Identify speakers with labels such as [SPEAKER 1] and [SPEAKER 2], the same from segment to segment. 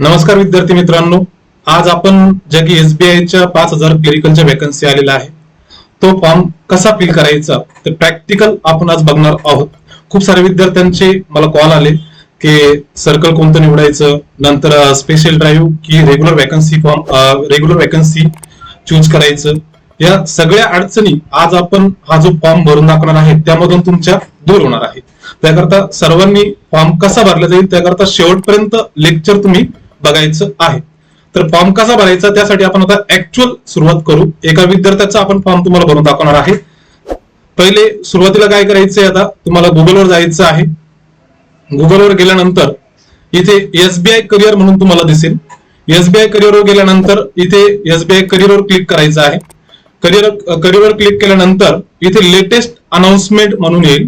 [SPEAKER 1] नमस्कार विद्यार्थी मित्रांनो, आज आपण ज्या की एसबीआयच्या 5,000 क्लेरिकलच्या वॅकन्सी आलेला आहे तो फॉर्म कसा फिल करायचा ते प्रॅक्टिकल आपण आज बघणार आहोत. खूप सारे विद्यार्थ्यांचे मला कॉल आले की सर्कल कोणतं निवडायचं, नंतर स्पेशल ड्राईव्ह की रेग्युलर वॅकन्सी चूज करायचं. या सगळ्या अडचणी आज आपण हा जो फॉर्म भरून दाखवणार आहे त्यामधून तुमच्या दूर होणार आहे. त्याकरता सर्वांनी फॉर्म कसा भरला जाईल त्याकरता शेवटपर्यंत लेक्चर तुम्ही बघायचं आहे. तर फॉर्म कसा भरायचा त्यासाठी आपण आता ऍक्च्युअल सुरुवात करू. एका विद्यार्थ्याचा आपण फॉर्म तुम्हाला भरून दाखवणार आहे. पहिले सुरुवातीला काय करायचंय, आता तुम्हाला गुगलवर जायचं आहे. गुगलवर गेल्यानंतर इथे एसबीआय करिअर म्हणून तुम्हाला दिसेल. एसबीआय करिअरवर गेल्यानंतर इथे एसबीआय करिअरवर क्लिक करायचं आहे. करिअरवर क्लिक केल्यानंतर इथे लेटेस्ट अनाउन्समेंट म्हणून येईल.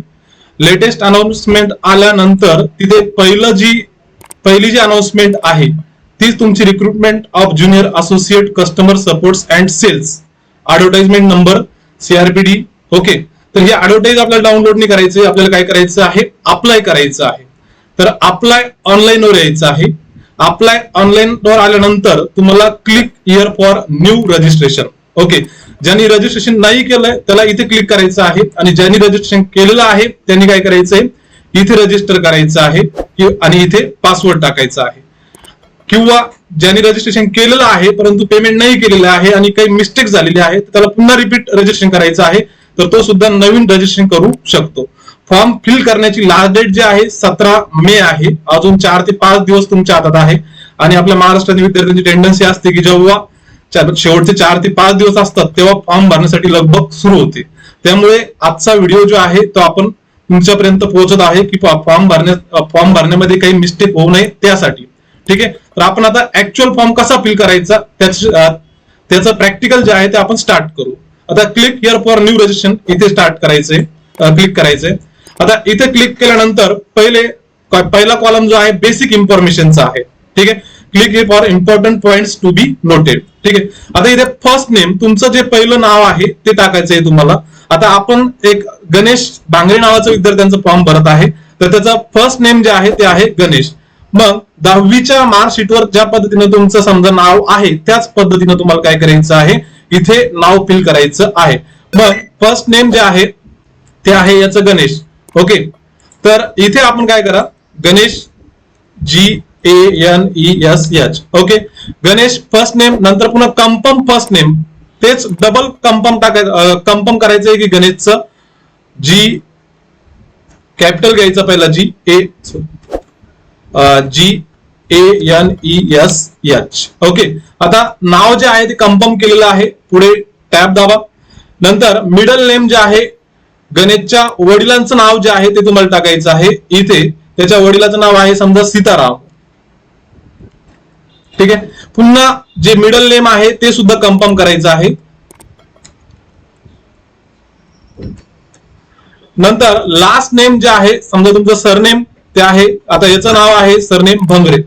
[SPEAKER 1] लेटेस्ट अनाउन्समेंट आल्यानंतर तिथे पहिली जी अनाउन्समेंट आहे तीच तुमची recruitment of junior associate customer supports and sales advertisement number CRPD. Okay, तर हे ऍडव्हर्टाइज आपल्याला डाउनलोड नाही करायचं, आपल्याला काय करायचं आहे, अप्लाय करायचं आहे. तर अप्लाय ऑनलाईन वर यायचं आहे. अप्लाय ऑनलाईन वर आल्यानंतर तुम्हाला click here for new registration. Okay, ज्यांनी रजिस्ट्रेशन नाही केलंय त्याला इथे क्लिक करायचं आहे आणि ज्यांनी रजिस्ट्रेशन केलेलं आहे त्यांनी काय करायचंय, इथे रजिस्टर करायचं आहे आणि इथे पासवर्ड टाकायचा आहे. किंवा ज्यांनी रजिस्ट्रेशन केलेलं आहे परंतु पेमेंट नाही केलेलं आहे आणि काही मिस्टेक झालेली आहे त्याला पुन्हा रिपीट रजिस्ट्रेशन करायचं आहे, तर तो सुद्धा नवीन रजिस्ट्रेशन करू शकतो. फॉर्म फिल करण्याची लास्ट डेट जी आहे 17 मे आहे. अजून 4 ते 5 दिवस तुमच्या हातात आहे. आणि आपल्या महाराष्ट्रातील विद्यार्थ्यांची टेंडन्सी असते की जेव्हा शेवटचे 4 ते 5 दिवस असतात तेव्हा फॉर्म भरण्यासाठी लगबग सुरू होते. त्यामुळे आजचा व्हिडिओ जो आहे तो आपण तुमच्यापर्यंत पोहोचत आहे की फॉर्म भरण्यामध्ये काही मिस्टेक होऊ नये त्यासाठी. ठीक आहे, तर आपण आता ऍक्च्युअल फॉर्म कसा फिल करायचा त्याचं प्रॅक्टिकल जे आहे ते आपण स्टार्ट करू. आता click here for new registration इथे स्टार्ट करायचंय, क्लिक करायचंय. आता इथे क्लिक केल्यानंतर पहिला कॉलम जो आहे बेसिक इन्फॉर्मेशनचा आहे. ठीक आहे, click here for important points to be noted. ठीक आहे, आता इथे फर्स्ट नेम तुमचं जे पहिलं नाव आहे ते टाकायचंय तुम्हाला. आता आपण एक गणेश भांगरे नावाचं विद्यार्थ्यांचं फॉर्म भरत आहे, तर त्याचा फर्स्ट नेम जे आहे ते आहे गणेश. मग 10वीच्या मार्कशीटवर ज्या पद्धतीने तुमचं समजा नाव आहे त्याच पद्धतीने तुम्हाला काय करायचं आहे, इथे नाव फिल करायचं आहे. मग फर्स्ट नेम जे आहे ते आहे याचं गणेश. ओके, तर इथे आपण काय करा, Ganesh GANESH. Okay, Ganesh first name, नंतर पुन्हा कन्फर्म फर्स्ट नेम, तेच डबल कन्फर्म करायचंय की गणेशचं G कॅपिटल घ्यायचं, पहिला GANESH. ओके, आता नाव जे आहे ते कन्फर्म केलेलं आहे. पुढे टॅब दाबा. नंतर मिडल नेम जे आहे गणेशच्या वडिलांचं नाव जे आहे ते तुम्हाला टाकायचं आहे. इथे त्याच्या वडिलाचं नाव आहे समजा सीताराम. ठीक आहे, पुन्हा जे मिडल नेम आहे ते सुद्धा कन्फर्म करायचं आहे. नंतर लास्ट नेम जे आहे समजा तुमचं सरनेम ते आहे, आता याचं नाव आहे सरनेम बागरे.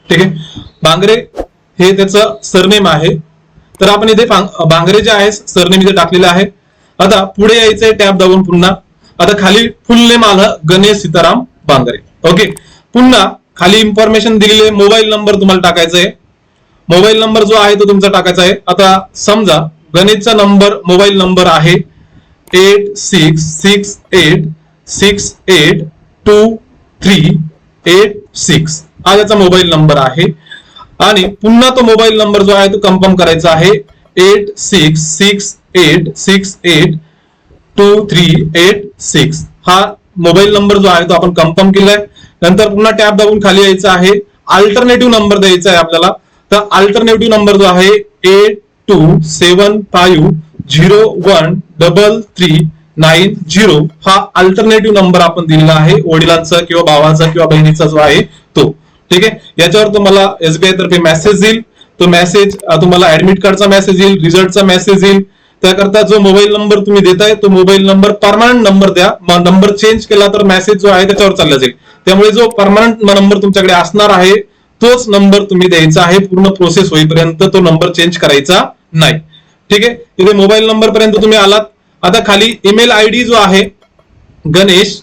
[SPEAKER 1] ठीक आहे, बांगरे हे त्याचं सरनेम आहे. तर आपण इथे बांगरे जे आहे सरनेम इथे टाकलेलं आहे. आता पुढे यायचंय टॅब दाबून पुन्हा. आता खाली फुल नेम आलं गणेश सीताराम बांगरे. ओके, पुन्हा खाली इन्फॉर्मेशन दिलेली आहे. मोबाईल नंबर तुम्हाला टाकायचा आहे. मोबाईल नंबर जो आहे तो तुमचा टाकायचा आहे. आता समजा गणेशचा मोबाईल नंबर आहे 8668682386. हा त्याचा मोबाईल नंबर आहे. आणि पुन्हा तो मोबाईल नंबर जो आहे तो कन्फर्म करायचा आहे 8668682386. हा मोबाईल नंबर जो आहे तो आपण कन्फर्म केलाय. नंतर पुन्हा टॅब दाबून खाली यायचं आहे. अल्टरनेटिव्ह नंबर द्यायचा आहे आपल्याला. तर अल्टरनेटिव्ह नंबर जो आहे 8275013390. हा अल्टरनेटिव्ह नंबर आपण दिलेला आहे वडिलांचा किंवा भावाचा किंवा बहिणीचा जो आहे तो. ठीक आहे, याच्यावर तुम्हाला SBI तर्फे मेसेज येईल. तो मेसेज तुम्हाला ऍडमिट कार्डचा मेसेज येईल, रिझल्टचा मेसेज येईल. त्याकरता जो मोबाईल नंबर तुम्ही देताय तो मोबाईल नंबर परमनंट नंबर द्या. नंबर चेंज केला तर मेसेज जो आहे त्याच्यावर चालला जाईल. त्यामुळे जो परमनंट नंबर तुमच्याकडे असणार आहे तोच नंबर तुम्ही द्यायचा आहे. पूर्ण प्रोसेस होईपर्यंत तो नंबर चेंज करायचा नाही. ठीक आहे, इथे मोबाईल नंबर पर्यंत तुम्ही आलात. आता खाली ईमेल आयडी जो आहे गणेश,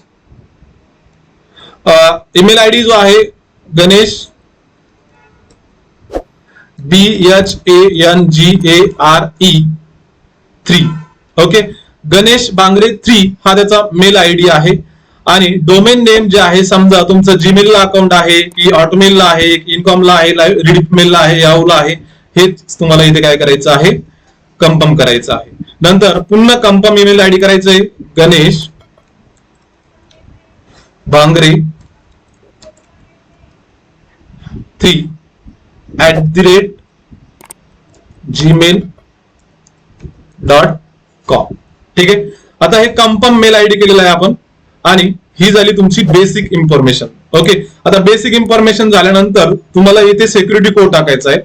[SPEAKER 1] ईमेल आयडी जो आहे गणेश BHANGARE3, ओके, गणेश बांगरे 3 हा त्याचा मेल आयडी आहे. आणि डोमेन नेम जे आहे, समजा तुमचं जीमेल ला अकाउंट आहे की हॉटमेल ला आहे की इनकॉम ला आहे, रिडीमेल ला आहे, याहू ला आहे, हे तुम्हाला इथे काय करायचं आहे, कन्फर्म करायचं आहे. नंतर पुन्हा कन्फर्म ईमेल आयडी करायचं आहे, गणेश बांगरे 3@gmail.com. ठीक आहे. आता हे कन्फर्म मेल आयडी केलेलं आहे आपण, आणि ही झाली तुमची बेसिक इन्फॉर्मेशन. ओके, आता बेसिक इन्फॉर्मेशन झाल्यानंतर तुम्हाला इथे सिक्युरिटी कोड टाकायचा आहे.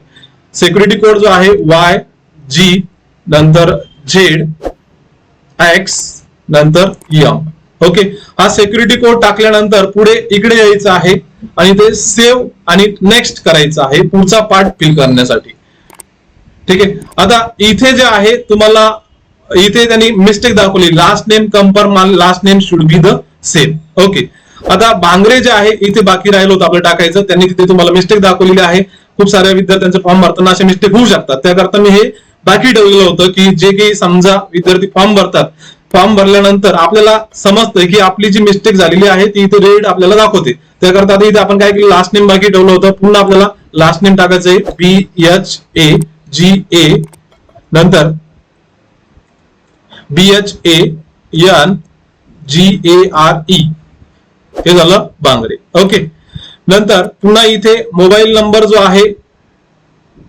[SPEAKER 1] सिक्युरिटी कोड जो आहे YG नंतर ZX नंतर M. ओके, हा सिक्युरिटी कोड टाकल्यानंतर पुढे इकडे यायचं आहे आणि ते सेव्ह आणि नेक्स्ट करायचं आहे पुढचा पार्ट फिल करण्यासाठी. ठीक आहे. आता इथे जे आहे तुम्हाला इथे त्यांनी मिस्टेक दाखवली, last name confirm, last name should be the same. Okay, आता बांगरे जे आहे इथे बाकी राहिलं होतं आपलं टाकायचं, त्यांनी तिथे तुम्हाला मिस्टेक दाखवलेली आहे. खूप साऱ्या विद्यार्थ्यांचे फॉर्म भरताना असे मिस्टेक होऊ शकतात, त्याकरता मी हे बाकी ठेवलेलं होतं की जे काही समजा विद्यार्थी फॉर्म भरतात, फॉर्म भरल्यानंतर आपल्याला समजतं की आपली जी मिस्टेक झालेली आहे ती इथे रेड आपल्याला दाखवते. त्याकरता आता इथे आपण काय केलं, लास्ट नेम बाकी ठेवलं होतं, पुन्हा आपल्याला लास्ट नेम टाकायचं आहे BHAGA नंतर BHANGARE, हे झालं बांगरे. ओके, नंतर पुन्हा इथे मोबाईल नंबर जो आहे,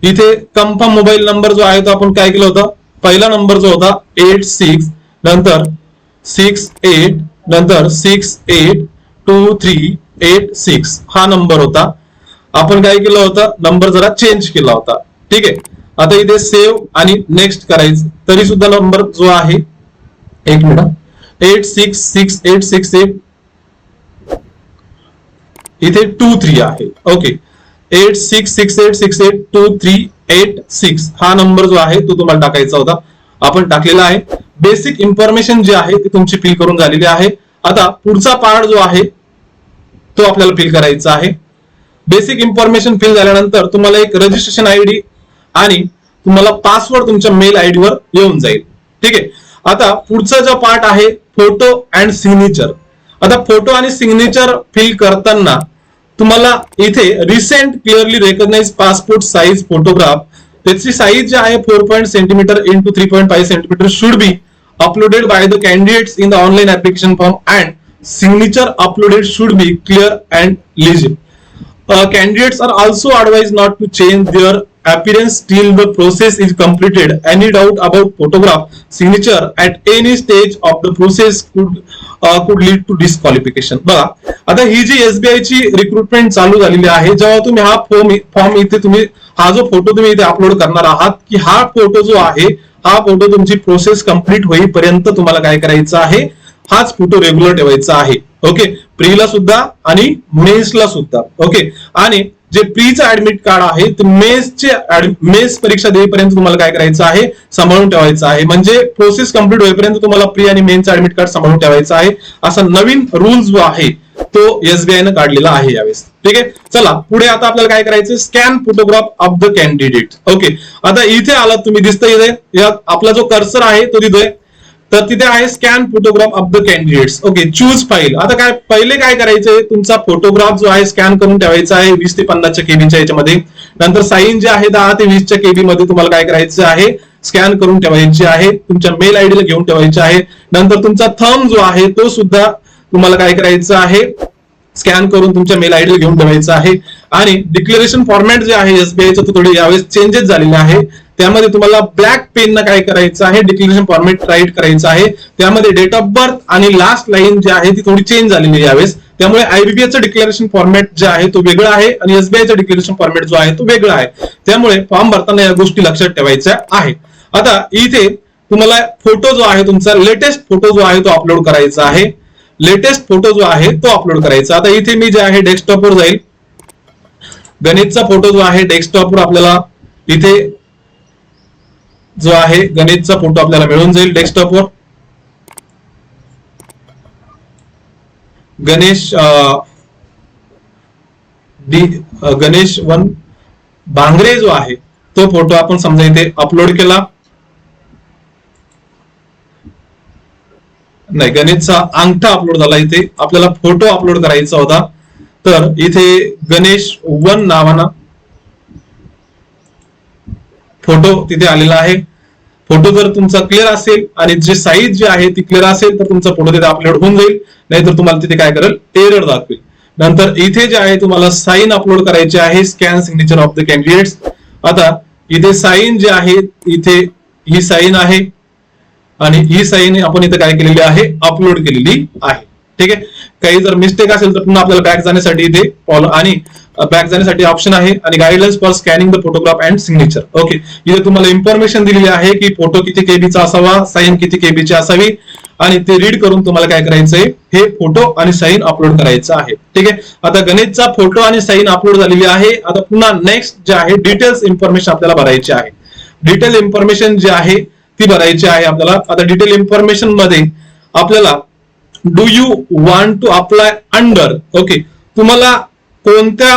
[SPEAKER 1] इथे कन्फर्म मोबाईल नंबर जो आहे तो आपण काय केलं होतं, पहिला नंबर जो होता 86 नंतर 68 नंतर 682386 हा नंबर होता. आपण काय केलं होतं, नंबर जरा चेंज केला होता. ठीक आहे. आता इथे सेव्ह आणि नेक्स्ट करायचं, तरी सुद्धा नंबर जो आहे, एक मिनिट, 866868 इथे 23 आहे. ओके, 8668682386 हा नंबर जो आहे तो तुम्हाला टाकायचा होता, आपण टाकलेला आहे. बेसिक इन्फॉर्मेशन जी आहे ती तुमची फिल करून झालेली आहे. आता पुढचा पार्ट जो आहे तो आपल्याला फिल करायचा आहे. बेसिक इन्फॉर्मेशन फिल झाल्यानंतर तुम्हाला एक रजिस्ट्रेशन आयडी आणि तुम्हाला पासवर्ड तुमच्या मेल आयडी वर येऊन जाईल. ठीक आहे. आता पुढचा जो पार्ट आहे फोटो अँड सिग्नेचर. आता फोटो आणि सिग्नेचर फिल करताना तुम्हाला इथे recent clearly recognise passport size photograph, त्याची साईज जी आहे 4 centimetre into 3.5 centimetre should be uploaded by the candidates in the online application form and signature uploaded should be clear and legible. Candidates are also advised not to change their appearance till the process is completed. Any doubt about photograph signature at any stage of the process could lead to disqualification. बघा, आता ही जी SBI ची recruitment चालू झालेली आहे, जेव्हा तुम्ही हा form इथे तुम्ही हा जो फोटो तुम्ही इथे अपलोड करणार आहात, की हा फोटो जो आहे, हा फोटो तुमची प्रोसेस कंप्लीट होईपर्यंत तुम्हाला काय करायचं आहे, हाच फोटो रेग्युलर ठेवायचा आहे. ओके, प्रीला सुद्धा आणि मेन्सला सुद्धा. ओके, आणि जे प्रीचं ऍडमिट कार्ड आहे ते मेन्स परीक्षा देईपर्यंत तुम्हाला काय करायचं आहे, सांभाळून ठेवायचं आहे. म्हणजे प्रोसेस कंप्लीट होईपर्यंत तुम्हाला प्री आणि मेन्सचं ऍडमिट कार्ड सांभाळून ठेवायचं आहे. असा नवीन रूल जो आहे तो SBI न काढलेला आहे यावेळेस. ठीक आहे. चला पुढे आता आपल्याला काय करायचं, scan photograph of the candidate. Okay, आता इथे आलात तुम्ही, दिसतंय इथे आपला जो कर्सर आहे तो तिथे, तर तिथे आहे scan photograph of the candidates. Okay, choose file. आता काय पहिले काय करायचंय, तुमचा फोटोग्राफ जो आहे स्कॅन करून ठेवायचा आहे 20 ते 50 केबीच्या याच्यामध्ये. नंतर साईन जे आहे 10 ते 20 केबी मध्ये तुम्हाला काय करायचं आहे, स्कॅन करून ठेवायची आहे, तुमच्या मेल आयडीला घेऊन ठेवायचे आहे. नंतर तुमचा थंब जो आहे तो सुद्धा तुम्हाला काय करायचं आहे, स्कॅन करून तुमच्या मेल आयडीला घेऊन ठेवायचं आहे. आणि डिक्लेरेशन फॉर्मॅट जे आहे SBIचं तो थोडे यावेळेस चेंजेस झालेले आहे. त्यामध्ये तुम्हाला ब्लॅक पेन काय करायचं आहे, डिक्लेरेशन फॉर्मॅट राईट करायचं आहे. त्यामध्ये डेट ऑफ बर्थ आणि लास्ट लाईन जी आहे ती थोडी चेंज झालेली आहे यावेळेस. त्यामुळे IBPS डिक्लेरेशन फॉर्मॅट जे आहे तो वेगळा आहे आणि SBIचा डिक्लेरेशन फॉर्मॅट जो आहे तो वेगळा आहे. त्यामुळे फॉर्म भरताना या गोष्टी लक्षात ठेवायच्या आहे. आता इथे तुम्हाला फोटो जो आहे तुमचा लेटेस्ट फोटो जो आहे तो अपलोड करायचा आहे. लेटेस्ट फोटो जो आहे तो अपलोड करायचा. आता इथे मी जे आहे डेस्कटॉपवर जाईल, गणेशचा फोटो जो आहे डेस्कटॉपवर आपल्याला इथे जो आहे गणेशचा फोटो आपल्याला मिळून जाईल डेस्कटॉपवर. गणेश गणेश वन भांगरे जो आहे तो फोटो आपण समजा इथे अपलोड केला. नाही, गणेशचा अंगठा अपलोड झाला. इथे आपल्याला फोटो अपलोड करायचा होता, तर इथे गणेश वन नावानं फोटो तिथे आलेला आहे. फोटो जर तुमचा क्लिअर असेल आणि जे साईज जे आहे ती क्लिअर असेल तर तुमचा फोटो तिथे अपलोड होऊन जाईल, नाहीतर तुम्हाला तिथे काय करेल, एरर दाखवेल. नंतर इथे जे आहे तुम्हाला साइन अपलोड करायचे आहे, scan signature of the candidates. आता इथे साइन जे आहे, इथे ही साइन आहे आणि ही साइन आपण इथे काय केलेली आहे, अपलोड केलेली आहे. ठीक आहे. काही जर मिस्टेक असेल तर पुन्हा आपल्याला बॅक जाण्यासाठी इथे फॉलो आणि बॅक जाण्यासाठी ऑप्शन आहे आणि guidelines for scanning the photograph and signature. Okay, इथे तुम्हाला इन्फॉर्मेशन दिलेली आहे की फोटो किती केबीचा असावा, साइन किती केबीची असावी आणि ते रीड करून तुम्हाला काय करायचंय, हे फोटो आणि साइन अपलोड करायचं आहे. ठीक आहे. आता गणेशचा फोटो आणि साइन अपलोड झालेली आहे. आता पुन्हा नेक्स्ट जे आहे डिटेल्स इन्फॉर्मेशन आपल्याला भरायची आहे. डिटेल इन्फॉर्मेशन जे आहे ती भरायची आहे आपल्याला. आता डिटेल इन्फॉर्मेशन मध्ये आपल्याला do you want to apply under, okay, तुम्हाला कोणत्या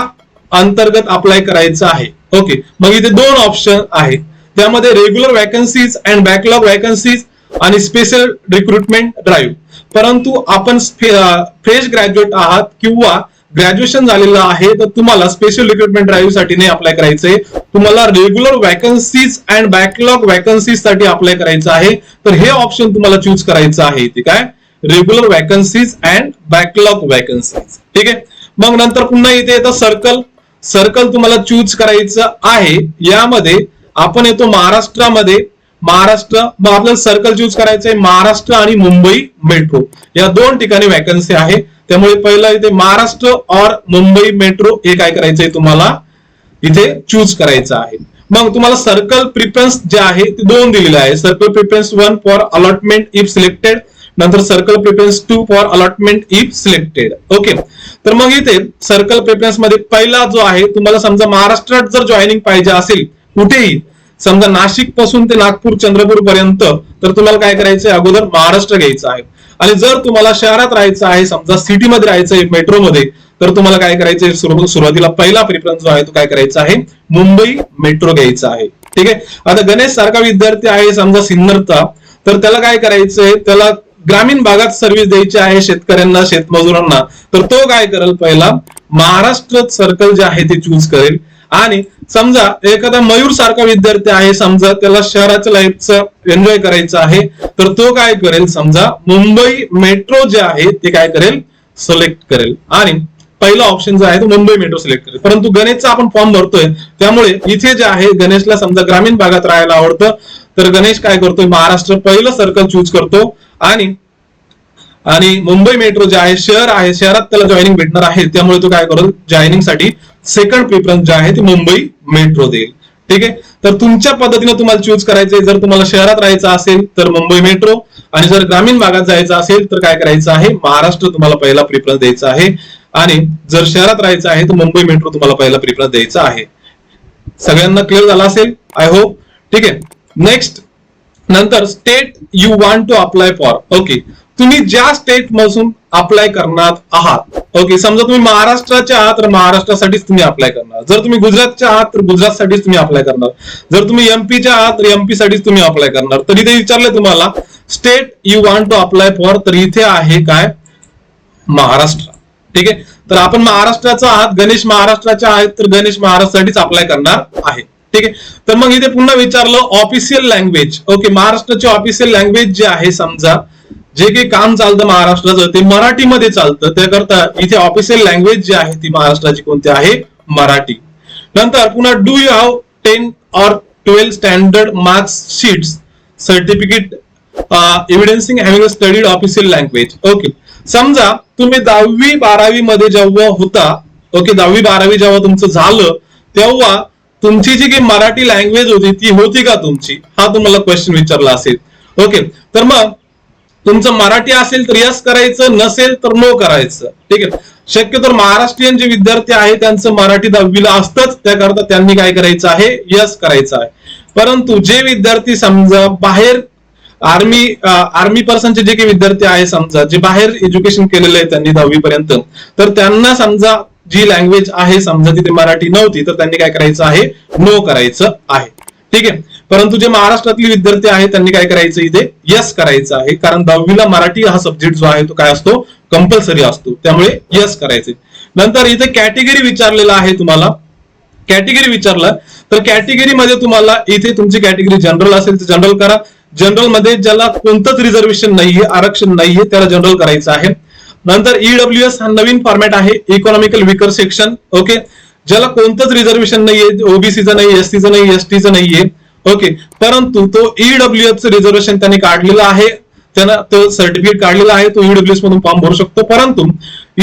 [SPEAKER 1] अंतर्गत अप्लाय करायचं आहे. ओके, मग इथे दोन ऑप्शन आहेत, त्यामध्ये regular vacancies and backlog vacancies आणि स्पेशल रिक्रुटमेंट ड्राईव्ह. परंतु आपण फ्रेश ग्रॅज्युएट आहात किंवा ग्रॅज्युएशन झालेलं आहे तर तुम्हाला स्पेशल रिक्रुटमेंट ड्राईव्ह साठी नाही अप्लाय करायचंय, तुम्हाला regular vacancies and backlog vacancies साठी अप्लाय करायचं आहे. तर हे ऑप्शन तुम्हाला चूज करायचं आहे, ते काय, regular vacancies and backlog vacancies. ठीक आहे. मग नंतर पुन्हा इथे येतं सर्कल. सर्कल तुम्हाला चूज करायचं आहे. यामध्ये आपण येतो महाराष्ट्रामध्ये, महाराष्ट्र, मग आपल्याला सर्कल चूज करायचंय महाराष्ट्र आणि मुंबई मेट्रो या दोन ठिकाणी वॅकन्सी आहे. त्यामुळे पहिला इथे महाराष्ट्र और मुंबई मेट्रो हे काय करायचंय, तुम्हाला इथे चूज करायचं आहे. मग तुम्हाला सर्कल प्रिफरन्स जे आहे ते दोन दिलेले आहे. Circle preference 1 for allotment if selected, नंतर circle preference 2 for allotment if selected. Okay, तर मग इथे सर्कल प्रिफरन्स मध्ये पहिला जो आहे, तुम्हाला समजा महाराष्ट्रात जर जॉईनिंग पाहिजे असेल कुठेही, समजा नाशिक पासून ते नागपूर चंद्रपूर पर्यंत, तर तुम्हाला काय करायचंय, अगोदर महाराष्ट्र घ्यायचं आहे. आणि जर तुम्हाला शहरात राहायचं आहे, समजा सिटीमध्ये राहायचं आहे मेट्रोमध्ये, तर तुम्हाला काय करायचंय, सुरुवातीला पहिला प्रिफरन्स जो आहे तो काय करायचा आहे, मुंबई मेट्रो घ्यायचा आहे. ठीक आहे. आता गणेश सारखा विद्यार्थी आहे समजा सिन्नरचा, तर त्याला काय करायचंय, त्याला ग्रामीण भागात सर्व्हिस द्यायची आहे शेतकऱ्यांना, शेतमजुरांना, तर तो काय करेल, पहिला महाराष्ट्र सर्कल जे आहे ते चूज करेल. आणि समजा एखादा मयूर सारखा विद्यार्थी आहे, समजा त्याला शहराच्या लाईफचं एन्जॉय करायचं आहे, तर तो काय करेल, समजा मुंबई मेट्रो जे आहे ते काय करेल, सिलेक्ट करेल आणि पहिला ऑप्शन जो आहे तो मुंबई मेट्रो सिलेक्ट करेल. परंतु गणेशचा आपण फॉर्म भरतोय, त्यामुळे इथे जे आहे गणेशला समजा ग्रामीण भागात राहायला आवडतं, तर गणेश काय करतोय, महाराष्ट्र पहिलं सर्कल चूज करतो आणि मुंबई मेट्रो जे आहे शहर आहे, शहरात त्याला जॉईनिंग भेटणार आहे, त्यामुळे तो काय करेल, जॉईनिंग साठी सेकंड प्रिफरन्स जे आहे ते मुंबई मेट्रो देईल. ठीक आहे. तर तुमच्या पद्धतीने तुम्हाला चूज करायचंय. जर तुम्हाला शहरात राहायचं असेल तर मुंबई मेट्रो, आणि जर ग्रामीण भागात जायचं असेल तर काय करायचं आहे, महाराष्ट्र तुम्हाला पहिला प्रिफरन्स द्यायचा आहे. आणि जर शहरात राहायचं आहे तर मुंबई मेट्रो तुम्हाला पहिला प्रिफरन्स द्यायचा आहे. सगळ्यांना क्लिअर झाला असेल, आय होप. ठीक आहे. नेक्स्ट, नंतर state you want to apply for. Okay, तुम्ही ज्या स्टेट मधून अप्लाय करणार आहात. ओके, समजा तुम्ही महाराष्ट्राचे आहात तर महाराष्ट्रासाठीच तुम्ही अप्लाय करणार. जर तुम्ही गुजरातचे आहात तर गुजरातसाठीच तुम्ही अप्लाय करणार. जर तुम्ही एमपीचे आहात तर एमपी साठीच तुम्ही अप्लाय करणार. तर इथे विचारले तुम्हाला state you want to apply for, तर इथे आहे काय, महाराष्ट्र. ठीक आहे. तर आपण महाराष्ट्राचा आहात, गणेश महाराष्ट्राचे आहेत, तर गणेश महाराष्ट्रासाठीच अप्लाय करणार आहे. ठीक आहे. तर मग इथे पुन्हा विचारलं ऑफिशियल लँग्वेज. ओके, महाराष्ट्राची ऑफिशियल लँग्वेज जे आहे, समजा जे काही काम चालतं महाराष्ट्राचं ते मराठीमध्ये चालतं, त्याकरता इथे ऑफिशियल लँग्वेज जी आहे ती महाराष्ट्राची कोणती आहे, मराठी. नंतर पुन्हा do you have 10 or 12 standard marks sheets certificate evidencing having studied official language. Okay, समजा तुम्ही 10वी 12वी मध्ये जेव्हा होता, ओके, 10वी 12वी जेव्हा तुमचं झालं तेव्हा तुमची जी काही मराठी लँग्वेज होती ती होती का तुमची, हा तुम्हाला क्वेश्चन विचारला असेल. ओके, तर मग तुमचं मराठी असेल तर यस करायचं, नसेल तर नो करायचं. ठीक आहे. शक्यतो महाराष्ट्रीयन जे विद्यार्थी आहे त्यांचं मराठी 10वीला असतंच, त्याकरता त्यांनी काय करायचं आहे, यस करायचं आहे. परंतु जे विद्यार्थी समजा बाहेर आर्मी पर्सनचे जे काही विद्यार्थी आहे समजा, जे बाहेर एज्युकेशन केलेलं आहे त्यांनी 10वी पर्यंत, तर त्यांना समजा जी लँग्वेज आहे समजा तिथे मराठी नव्हती, तर त्यांनी काय करायचं आहे, नो करायचं आहे. ठीक आहे. परंतु जे महाराष्ट्रातले विद्यार्थी आहेत त्यांनी काय करायचं, इथे यस करायचं आहे, कारण 10वीला मराठी हा सब्जेक्ट जो आहे तो काय असतो, कंपल्सरी असतो, त्यामुळे यस करायचे. नंतर इथे कॅटेगरी विचारलेला आहे तुम्हाला. कॅटेगरी विचारलं तर कॅटेगरीमध्ये तुम्हाला इथे तुमची कॅटेगरी जनरल असेल तर जनरल करा. जनरल मध्ये ज्याला कोणतंच रिझर्वेशन नाहीये, आरक्षण नाहीये, त्याला जनरल करायचं आहे. नंतर ईडब्ल्यूएस हा नवीन फॉर्मॅट आहे, इकॉनॉमिकल विकर सेक्शन. ओके. ज्याला कोणतंच रिझर्वेशन नाहीये, ओबीसीचं नाही, एससीचं नाही, एसटीचं नाहीये. ओके. परंतु तो ईडब्ल्यूएस रिझर्वेशन त्याने काढलेला आहे, त्यानं तो सर्टिफिकेट काढलेला आहे, तो ईडब्ल्यूएस मधून फॉर्म भरू शकतो. परंतु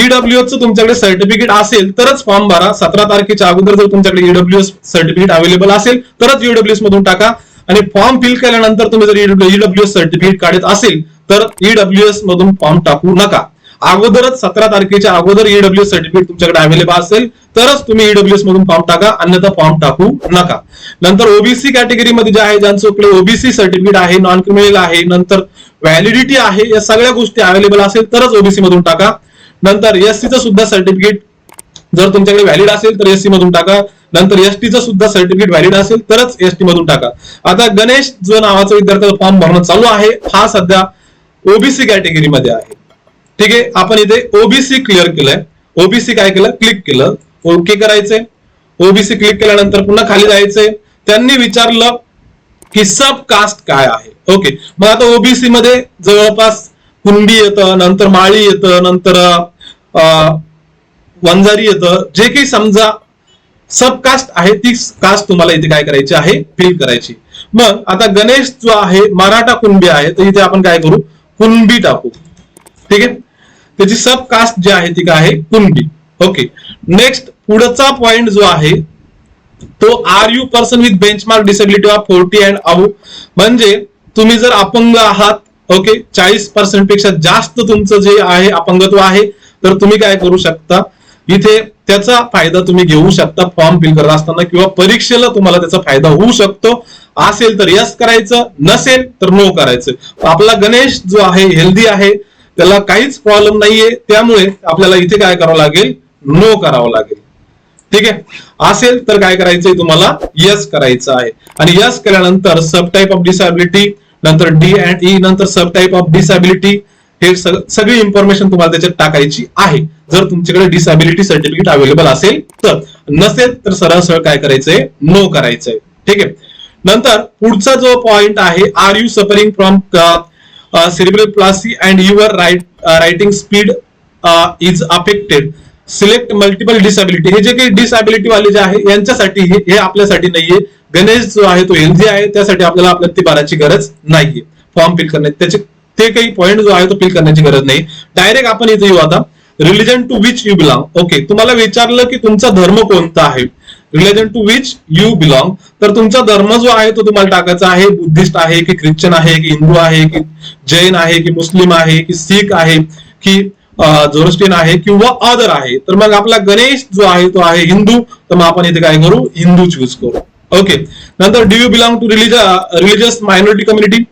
[SPEAKER 1] ईडब्ल्यूएस तुमच्याकडे सर्टिफिकेट असेल तरच फॉर्म भरा. 17 तारखेच्या अगोदर जर तुमच्याकडे ईडब्ल्यूएस सर्टिफिकेट अवेलेबल असेल तरच ईडब्ल्यूएस मधून टाका. आणि फॉर्म फिल केल्यानंतर तुम्ही जर ईडब्ल्यूएस सर्टिफिकेट काढत असेल तर ईडब्ल्यूएस मधून फॉर्म टाकू नका. अगोदरच 17 तारखेच्या अगोदर ईडब्ल्यूएस सर्टिफिकेट तुमच्याकडे अवेलेबल असेल तरच तुम्ही ईडब्ल्यूएस मधून फॉर्म टाका, अन्यथा फॉर्म टाकू नका. नंतर ओबीसी कॅटेगरीमध्ये जे आहे, ज्यांच्याकडे ओबीसी सर्टिफिकेट आहे, नॉन क्रिमिनल आहे, नंतर व्हॅलिडिटी आहे, या सगळ्या गोष्टी अवेलेबल असेल तरच ओबीसी मधून टाका. नंतर एससीचं सुद्धा सर्टिफिकेट जर तुमच्याकडे व्हॅलिड असेल तर एससी मधून टाका. नंतर एसटीचं सुद्धा सर्टिफिकेट व्हॅलिड असेल तरच एसटी मधून टाका. आता गणेश जो नावाचा विद्यार्थ्याचा फॉर्म भरणं चालू आहे, हा सध्या ओबीसी कॅटेगरीमध्ये आहे. ठीक आहे. आपण इथे ओबीसी क्लिअर केलंय. ओबीसी काय केलं, क्लिक केलं, ओके करायचंय. ओबीसी क्लिक केल्यानंतर पुन्हा खाली जायचंय. त्यांनी विचारलं की सब कास्ट काय आहे. ओके. मग आता ओबीसी मध्ये जवळपास कुणबी येतं, नंतर माळी येतं, नंतर वंजारी येतं. जे काही समजा सब कास्ट आहे ती कास्ट तुम्हाला इथे काय करायची आहे, फिल करायची. मग आता गणेश जो आहे मराठा कुणबी आहे, तर इथे आपण काय करू, कुणबी टाकू. ठीक आहे. त्याची सब कास्ट जी आहे ती काय आहे, कुणबी. ओके. नेक्स्ट पुढचा पॉइंट जो आहे तो are you person with benchmark disability of 40 and above. म्हणजे तुम्ही जर अपंग आहात, ओके, 40% पेक्षा जास्त तुमचं जे आहे अपंगत्व आहे, तर तुम्ही काय करू शकता, इथे त्याचा फायदा तुम्ही घेऊ शकता फॉर्म फिल करत असताना, किंवा परीक्षेला तुम्हाला त्याचा फायदा होऊ शकतो. असेल तर यस करायचं, नसेल तर नो करायचं. आपला गणेश जो आहे हेल्दी आहे, त्याला काहीच प्रॉब्लेम नाहीये, त्यामुळे आपल्याला इथे काय करावं लागेल, नो करावं लागेल. ठीक आहे. असेल तर काय करायचंय, तुम्हाला यस करायचं आहे. आणि यस केल्यानंतर सब टाईप ऑफ डिसॅबिलिटी, नंतर डी अँड ई, नंतर सब टाईप ऑफ डिसॅबिलिटी, हे सगळी इन्फॉर्मेशन तुम्हाला त्याच्यात टाकायची आहे. जर तुमच्याकडे डिसॅबिलिटी सर्टिफिकेट अवेलेबल असेल तर. नसेल तर सरळ सरळ काय करायचंय, नो करायचंय. ठीक आहे. नंतर पुढचा जो पॉइंट आहे, are you suffering from cerebral palsy and your writing speed is affected, select multiple disability. हे जे काही डिसॅबिलिटी वाले जे आहे यांच्यासाठी हे आपल्यासाठी नाहीये. गणेश जो आहे तो हेल्दी आहे, त्यासाठी आपल्याला ती भरायची गरज नाहीये फॉर्म फिल करण्याची. त्याचे ते काही पॉइंट जो आहे तो फिल करण्याची गरज नाही. डायरेक्ट आपण इथे येऊ. आता religion to which you belong. Okay. तुम्हाला विचारलं की तुमचा धर्म कोणता आहे, religion to which you belong, तर तुमचा धर्म जो आहे तो तुम्हाला टाकायचा आहे. बुद्धिस्ट आहे की ख्रिश्चन आहे की हिंदू आहे की जैन आहे की मुस्लिम आहे की सिख आहे की झोरोस्ट्रियन आहे किंवा अदर आहे. तर मग आपला गणेश जो आहे तो आहे हिंदू, तर मग आपण इथे काय करू, हिंदू चूज करू. ओके. नंतर do you belong to religious minority community.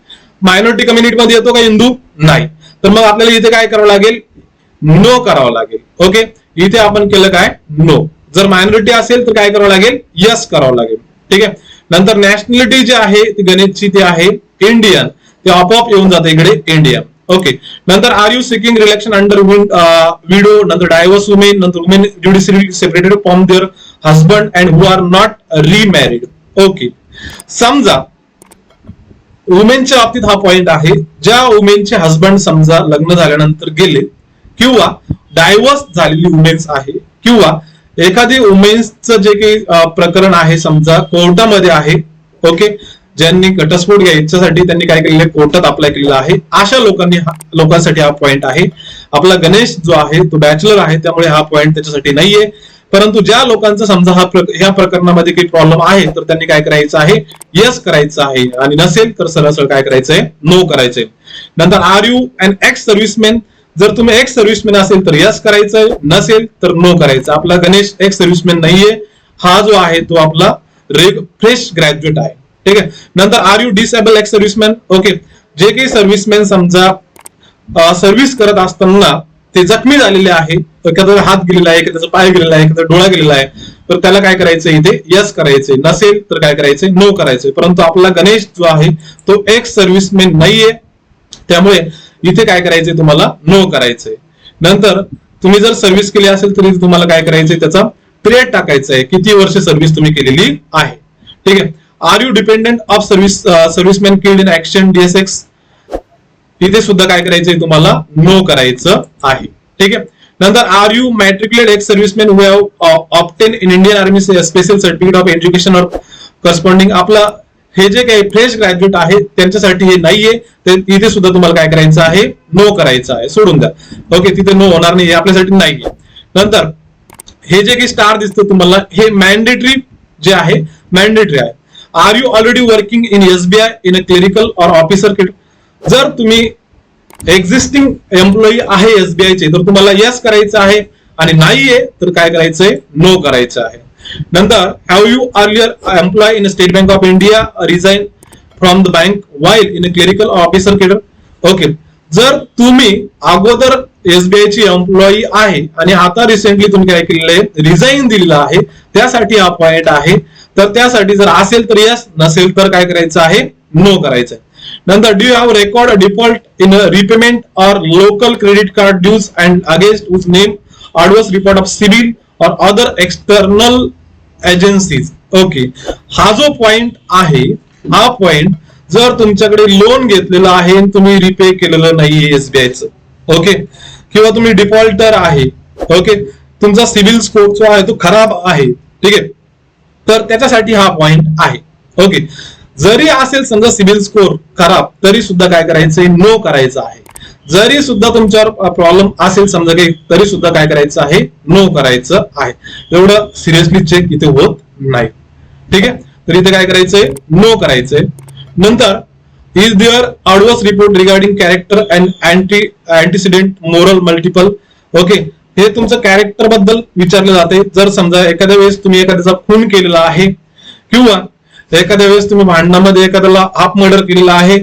[SPEAKER 1] Minority community मध्ये येतो का हिंदू, नाही. तर मग आपल्याला इथे काय करावं लागेल, नो करावं लागेल. ओके. इथे आपण केलं काय, नो. जर मायनॉरिटी असेल तर काय करावं लागेल, यस करावं लागेल. ठीक आहे. नंतर नॅशनॅलिटी जी आहे ती गणेशची ती आहे इंडियन, ते आपोआप येऊन जाते इकडे इंडियन. ओके. नंतर are you seeking relaxation under widow, नंतर डायव्हर्स वुमेन, नंतर women judicially separated from their husband and who are not remarried. Okay. समजा वुमेनच्या बाबतीत हा पॉइंट आहे, ज्या वुमेनचे हजबंड समजा लग्न झाल्यानंतर गेले, किंवा डायव्हर्स झालेली वुमेन्स आहे, किंवा एखादी वुमेन्सचं जे काही प्रकरण आहे समजा कोर्टामध्ये आहे. ओके. ज्यांनी घटस्फोट घ्यायच्यासाठी त्यांनी काय केलेलं, कोर्टात अप्लाय केलेला आहे, अशा लोकांसाठी हा पॉइंट आहे. आपला गणेश जो आहे तो बॅचलर आहे, त्यामुळे हा पॉइंट त्याच्यासाठी नाहीये. परंतु ज्या लोकांचा समजा ह्या प्रकरणामध्ये काही प्रॉब्लेम आहे तर त्यांनी काय करायचं आहे, यस करायचं आहे. आणि नसेल तर सरळ सरळ काय करायचंय, नो करायचंय. नंतर are you an ex serviceman. जर तुम्ही एक्स सर्व्हिसमॅन असेल तर यस करायचंय, नसेल तर नो करायचं. आपला गणेश एक्स सर्व्हिसमॅन नाहीये, हा जो आहे तो आपला फ्रेश ग्रॅज्युएट आहे. ठीक आहे. नंतर are you disable ex serviceman. Okay. जे काही सर्व्हिसमॅन समजा सर्व्हिस करत असताना ते जखमी झालेले आहे, एखादा हात गेलेला आहे, एखाद्याचा पाय गेलेला आहे, एखादा डोळा गेलेला आहे, तर त्याला काय करायचं इथे यस करायचंय, नसेल तर काय करायचंय नो करायचंय. परंतु आपला गणेश जो आहे तो एक्स सर्व्हिसमॅन नाहीये, त्यामुळे इथे काय करायचंय तुम्हाला नो करायचंय. नंतर तुम्ही जर सर्व्हिस केली असेल तरी तुम्हाला काय करायचंय त्याचा पिरियड टाकायचा आहे, किती वर्ष सर्व्हिस तुम्ही केलेली आहे. ठीक आहे. Are you dependent of serviceman killed in action DSX, इथे सुद्धा काय करायचंय तुम्हाला नो करायचं आहे. ठीक आहे. नंतर are you matriculate ex serviceman who have obtain in Indian army special certificate of education or corresponding, आपला हे जे काही फ्रेश ग्रॅज्युएट आहे त्यांच्यासाठी हे नाहीये, तर इथे सुद्धा तुम्हाला काय करायचं आहे नो करायचं आहे, सोडून द्या. ओके, तिथे नो होणार नाही, आपल्यासाठी नाहीये. नंतर हे जे काही स्टार दिसतं तुम्हाला हे मॅन्डेटरी जे आहे मॅन्डेटरी आहे. Are you already working in SBI in a clerical or officer, जर तुम्ही एक्झिस्टिंग एम्प्लॉई आहे SBI चे तर तुम्हाला यस करायचं आहे, आणि नाहीये तर काय करायचंय नो करायचं आहे. नंतर have you earlier employ in State Bank of India resign from the bank while in a clerical officer cadre. Okay, जर तुम्ही अगोदर SBI ची एम्प्लॉई आहे आणि आता रिसेंटली तुम्ही काय केलेलं आहे रिझाईन दिलेलं आहे, त्यासाठी हा पॉइंट आहे. तर त्यासाठी जर असेल तर यस, नसेल तर काय करायचं आहे नो करायचं आहे. नंतर do you have record default in repayment or local credit card dues and against whose name adverse report of civil or other external agencies. Okay, हा जो पॉइंट आहे हा पॉइंट जर तुमच्याकडे लोन घेतलेलं आहे आणि तुम्ही रिपे केलेलं नाहीये SBIचं, ओके, किंवा तुम्ही डिफॉल्टर आहे, ओके, तुमचा सिव्हिल स्कोर जो आहे तो खराब आहे, ठीक आहे, तर त्याच्यासाठी हा पॉइंट आहे. ओके, जरी असेल समजा सिव्हिल स्कोर खराब तरी सुद्धा काय करायचंय नो करायचं आहे. जरी सुद्धा तुमच्यावर प्रॉब्लेम असेल समजा काही तरी सुद्धा काय करायचं आहे नो करायचं आहे. एवढं सिरियसली चेक इथे होत नाही. ठीक आहे, तर इथे काय करायचंय नो करायचंय. नंतर is there adverse report regarding character and antecedent moral multiple. Okay, हे तुमचं कॅरेक्टर बद्दल विचारलं जाते. जर समजा एखाद्या वेळेस तुम्ही एखाद्याचा खून केलेला आहे किंवा एखाद्या वेळेस तुम्ही भांडणामध्ये एखाद्याला हाफ मर्डर केलेला आहे,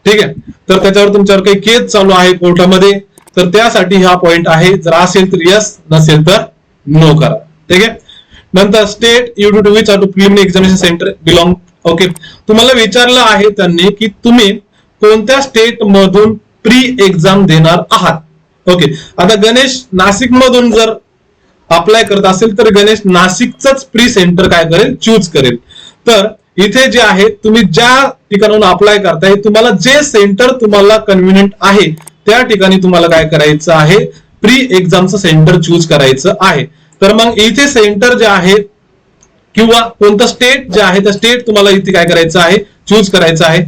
[SPEAKER 1] ठीक आहे, तर त्याच्यावर तुमच्यावर काही केस चालू आहे कोर्टामध्ये, तर त्यासाठी हा पॉइंट आहे. जर असेल तर यस, नसेल तर नो करा. ठीक आहे. नंतर state you to which are to preliminary examination centre belong. Okay, तुम्हाला विचारलं आहे त्यांनी की तुम्ही कोणत्या स्टेट मधून प्री एक्झाम देणार आहात. ओके, आता गणेश नाशिक मधून जर अप्लाय करत असेल तर गणेश नाशिकच प्री सेंटर काय करेल चूज करेल. तर इथे जे आहे तुम्ही ज्या ठिकाणाहून अप्लाय करताय तुम्हाला जे सेंटर तुम्हाला कन्व्हिनियंट आहे त्या ठिकाणी तुम्हाला काय करायचं आहे प्री एक्झामचं सेंटर चूज करायचं आहे. तर मग इथे सेंटर जे आहे किंवा कोणतं स्टेट जे आहे त्या स्टेट तुम्हाला इथे काय करायचं आहे चूज करायचं आहे.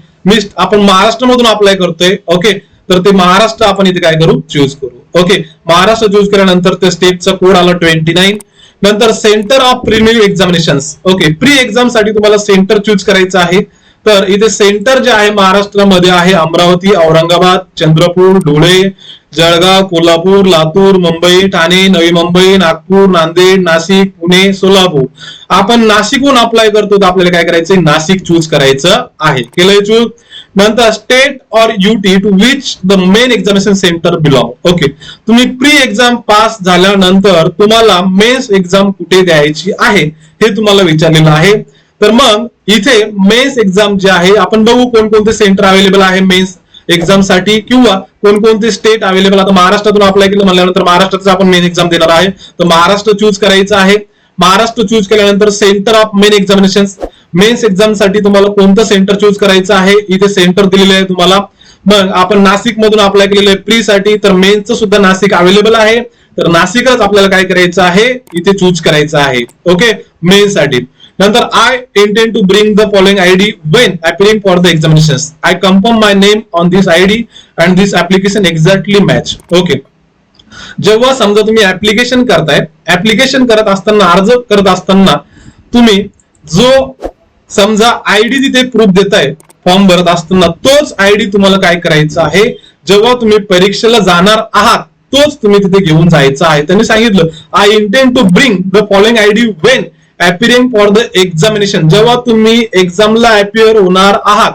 [SPEAKER 1] आपण महाराष्ट्रामधून अप्लाय करतोय, ओके, तर ते महाराष्ट्र आपण इथे काय करू चूज करू. ओके, महाराष्ट्र चूज केल्यानंतर त्या स्टेटचा कोड आला 29. नंतर centre of preliminary examination. Okay, pre exam साठी तुम्हाला सेंटर चूज करायचं आहे. तर इथे सेंटर जे आहे महाराष्ट्रामध्ये आहे अमरावती, औरंगाबाद, चंद्रपूर, धुळे, जळगाव, कोल्हापूर, लातूर, मुंबई, ठाणे, नवी मुंबई, नागपूर, नांदेड, नाशिक, पुणे, सोलापूर. आपण नाशिकहून अप्लाय करतो तर आपल्याला काय करायचंय नाशिक चूज करायचं आहे. केलंय चूज. नंतर state or UT to which the main examination centre belong. Okay, तुम्ही प्री एक्झाम पास झाल्यानंतर तुम्हाला मेन्स एक्झाम कुठे द्यायची आहे हे तुम्हाला विचारलेलं आहे. तर मग इथे मेन्स एक्झाम जे आहे आपण बघू कोणकोणते सेंटर अवेलेबल आहे मेन्स एक्झाम साठी किंवा कोणकोणते स्टेट अवेलेबल. आता महाराष्ट्रातून अप्लाय केलं म्हणल्यानंतर महाराष्ट्राचं आपण मेन एक्झाम देणार आहे, तर महाराष्ट्र चूज करायचं आहे. महाराष्ट्र चूज केल्यानंतर centre of main examination mains exam साठी तुम्हाला कोणतं सेंटर चूज करायचं आहे इथे सेंटर दिलेलं आहे तुम्हाला. मग आपण नाशिक मधून अप्लाय केलेलं आहे प्री साठी, तर मेन्सचं सुद्धा नाशिक अवेलेबल आहे, तर नाशिकच आपल्याला काय करायचं आहे इथे चूज करायचं आहे. ओके, मेन्स साठी. नंतर I intend to bring the following ID when appearing for the examinations. I confirm my name on this ID and this application exactly match. Okay, जेव्हा समजा तुम्ही ऍप्लिकेशन करताय, ऍप्लिकेशन करत असताना अर्ज करत असताना तुम्ही जो समजा ID तिथे प्रूफ देताय फॉर्म भरत असताना तोच ID तुम्हाला काय करायचं आहे जेव्हा तुम्ही परीक्षेला जाणार आहात तोच तुम्ही तिथे घेऊन जायचा आहे. त्यांनी सांगितलं I intend to bring the following ID when appearing for the examination. जेव्हा तुम्ही एक्झामला अपिअर होणार आहात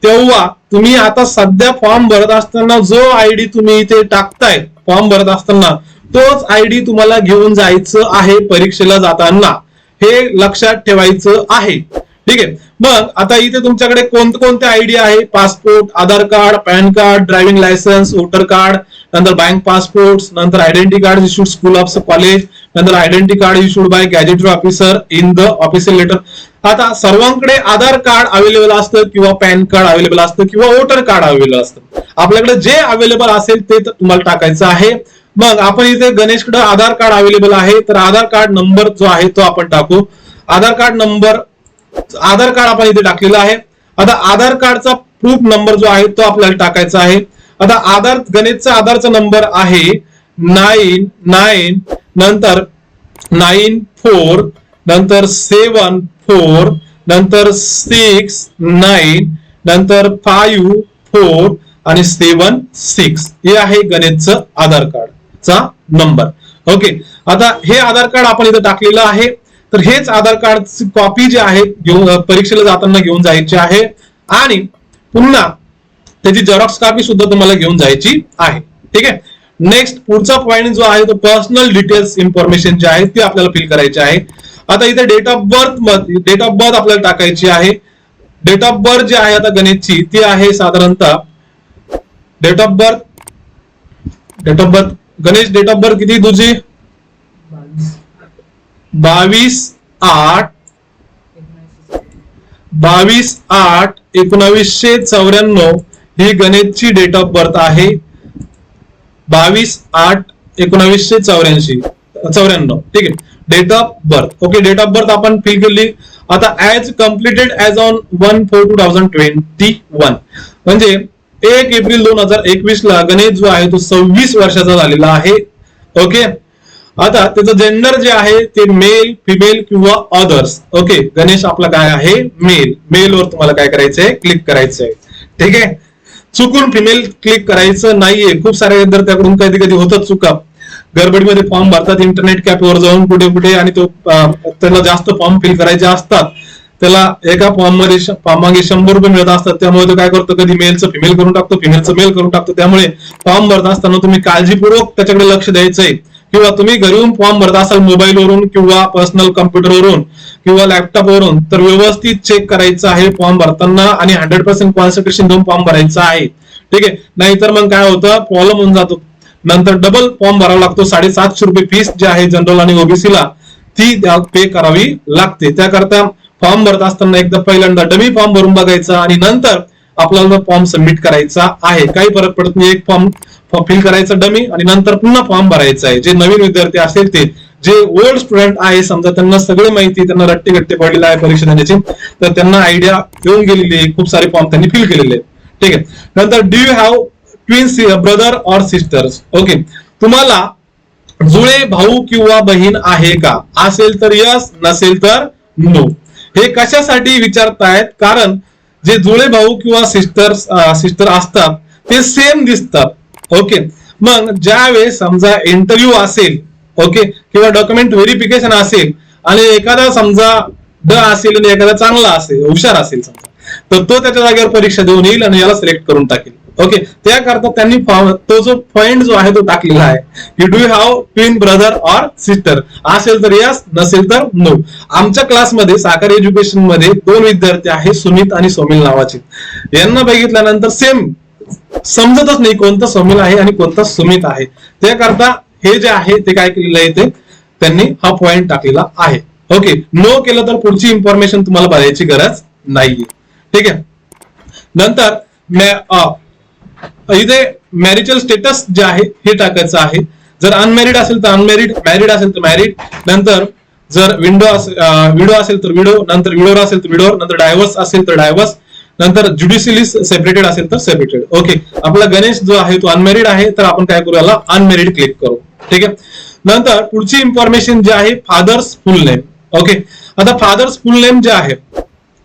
[SPEAKER 1] तेव्हा तुम्ही आता सध्या फॉर्म भरत असताना जो आयडी तुम्ही इथे टाकताय फॉर्म भरत असताना तोच आयडी तुम्हाला घेऊन जायचं आहे परीक्षेला जाताना, हे लक्षात ठेवायचं आहे. ठीक आहे. मग आता इथे तुमच्याकडे कोणते आयडी आहे? Passport, Aadhaar card, PAN card, driving licence, voter card, नंतर बँक पासपोर्ट, नंतर identity card issued school of college, नंतर identity card issued by gazetted officer in the official letter. आता सर्वांकडे आधार कार्ड अवेलेबल असतं किंवा पॅन कार्ड अवेलेबल असतं किंवा voter card available असतं. आपल्याकडे जे अवेलेबल असेल ते तुम्हाला टाकायचं आहे. मग आपण इथे गणेशकडे आधार कार्ड अवेलेबल आहे, तर आधार कार्ड नंबर जो आहे तो आपण टाकू. आधार कार्ड आपण इथे टाकलेला आहे. आता आधार कार्डचा प्रूफ नंबर जो आहे तो आपल्याला टाकायचा आहे. आता गणेशचा आधारचा नंबर आहे 99 नंतर 94 नंतर 74 नंतर 69 नंतर 54 आणि 76. हे आहे गणेशचं आधार कार्डचा नंबर. ओके. आता हे आधार कार्ड आपण इथे टाकलेलं आहे. तर हेच आधार कार्डची कॉपी जी आहे परीक्षेला जाताना घेऊन जायची आहे आणि पुन्हा त्याची झेरॉक्स कॉपी सुद्धा तुम्हाला घेऊन जायची आहे. ठीक आहे. नेक्स्ट पुढचा पॉइंट जो आहे तो पर्सनल डिटेल्स इन्फॉर्मेशन जे आहे ती आपल्याला फिल करायची आहे. आता इथे डेट ऑफ बर्थ आपल्याला टाकायची आहे. डेट ऑफ बर्थ जी आहे आता गणेशची ती आहे साधारणतः date of birth Ganesh date of birth किती तुझी? 22/8/1994 ही गणेशची डेट ऑफ बर्थ आहे. 22/8/1994. ठीक आहे. Date of birth. Okay. Date of birth आपण फिल केली. आता ऍज कम्प्लिटेड ऍज ऑन 1/4/2021 म्हणजे 1 एप्रिल 2021 ला गणेश जो आहे तो 26 वर्षाचा झालेला आहे. ओके. आता त्याचं जेंडर जे आहे ते मेल, फिमेल किंवा अदर्स. ओके. गणेश आपला काय आहे? मेल. मेलवर तुम्हाला काय करायचंय? क्लिक करायचंय. ठीक आहे. चुकून फिमेल क्लिक करायचं नाहीये. खूप साऱ्या विद्यार्थ्याकडून कधी कधी होतात चुका. गडबडीमध्ये फॉर्म भरतात इंटरनेट कॅफेवर जाऊन कुठे आणि तो त्याला जास्त फॉर्म फिल करायचे असतात. त्याला एका फॉर्म मागे 100 रुपये मिळत असतात. त्यामुळे तो काय करतो? कधी मेलचं फिमेल करून टाकतो, फिमेलचं मेल करून टाकतो. त्यामुळे फॉर्म भरत असताना तुम्ही काळजीपूर्वक त्याच्याकडे लक्ष द्यायचंय. किंवा तुम्ही घरून फॉर्म भरत असाल मोबाईलवरून किंवा पर्सनल कम्प्युटरवरून किंवा लॅपटॉपवरून तर व्यवस्थित चेक करायचं आहे फॉर्म भरताना आणि 100% कॉन्सन्ट्रेशन देऊन फॉर्म भरायचं आहे. ठीक आहे. नाहीतर मग काय होतं? प्रॉब्लेम होऊन जातो. नंतर डबल फॉर्म भरावा लागतो. 750 रुपये फीस जी आहे जनरल आणि ओबीसीला ती पे करावी लागते. त्याकरता फॉर्म भरत असताना एकदा पहिल्यांदा डमी फॉर्म भरून बघायचा आणि नंतर आपल्याला फॉर्म सबमिट करायचा आहे. काही फरक पडत नाही. एक फॉर्म फिल करायचा डमी आणि नंतर पुन्हा फॉर्म भरायचा आहे. जे नवीन विद्यार्थी असेल ते, जे ओल्ड स्टुडंट आहे समजा त्यांना सगळी माहिती त्यांना रट्टे पडलेला आहे परीक्षा देण्याची, तर त्यांना आयडिया येऊन गेलेली आहे. खूप सारे फॉर्म त्यांनी फिल केलेले आहेत. ठीक आहे. नंतर do you have twins brother or sisters? Okay. तुम्हाला जुळे भाऊ किंवा बहीण आहे का? असेल तर यस, नसेल तर नो. हे कशासाठी विचारतायत? कारण जे जुळे भाऊ किंवा सिस्टर असतात ते सेम दिसतात. ओके. मग ज्या वेळेस समजा इंटरव्ह्यू असेल, ओके, किंवा डॉक्युमेंट व्हेरिफिकेशन असेल आणि एखादा समजा ड असेल आणि एखादा चांगला असेल, हुशार असेल समजा, तर तो त्याच्या जागेवर परीक्षा देऊन येईल आणि याला सिलेक्ट करून टाकेल. ओके. त्याकरता त्यांनी तो जो पॉइंट जो आहे तो टाकलेला आहे की do you have twin brother or sister? असेल तर यस, नसेल तर नो. आमच्या क्लासमध्ये साखर एज्युकेशन मध्ये 2 विद्यार्थी आहेत, सुमित आणि सोमिल नावाचे. यांना बघितल्यानंतर सेम समजतच नाही कोणतं सोमिल आहे आणि कोणतं सुमित आहे. त्याकरता हे जे आहे ते काय केलेलं आहे ते त्यांनी हा पॉइंट टाकलेला आहे. ओके. नो केलं तर पुढची इन्फॉर्मेशन तुम्हाला बघायची गरज नाहीये. ठीक आहे. नंतर इथे मॅरिटल स्टेटस जे आहे हे टाकायचं आहे. जर अनमॅरिड असेल तर अनमॅरिड, मॅरिड असेल तर मॅरिड, नंतर जर विडो असेल तर विडो, नंतर विडोर असेल तर विडोर, नंतर डायव्हर्स असेल तर डायव्हर्स, नंतर ज्युडिशियली सेपरेटेड असेल तर सेपरेटेड. ओके. आपला गणेश जो आहे तो अनमॅरिड आहे तर आपण काय करू? याला अनमॅरिड क्लिक करू. ठीक आहे. नंतर पुढची इन्फॉर्मेशन जी आहे फादर्स फुल नेम. ओके. आता फादर्स फुल नेम जे आहे,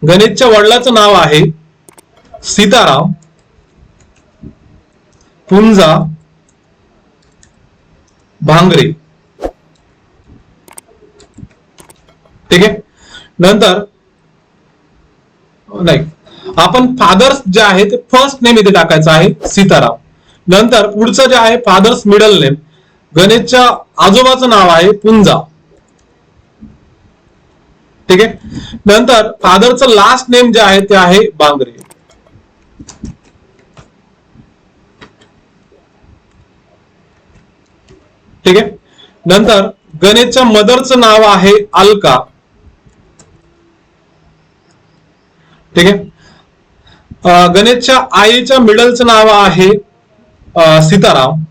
[SPEAKER 1] गणेशच्या वडिलाचं नाव आहे सीताराम पुंजा भांगरे. ठीक आहे. नंतर नाही, आपण फादर्स जे आहे ते फर्स्ट नेम इथे टाकायचं आहे सीताराम. नंतर पुढचं जे आहे फादर्स मिडल नेम, गणेशच्या आजोबाचं नाव आहे पुंजा. ठीक आहे. नंतर फादरचं लास्ट नेम जे आहे ते आहे बांगरे. ठीक आहे. नंतर गणेशच्या मदरचं नाव आहे अलका. ठीक आहे. गणेशच्या आईच्या मिडलचं नाव आहे सीताराम.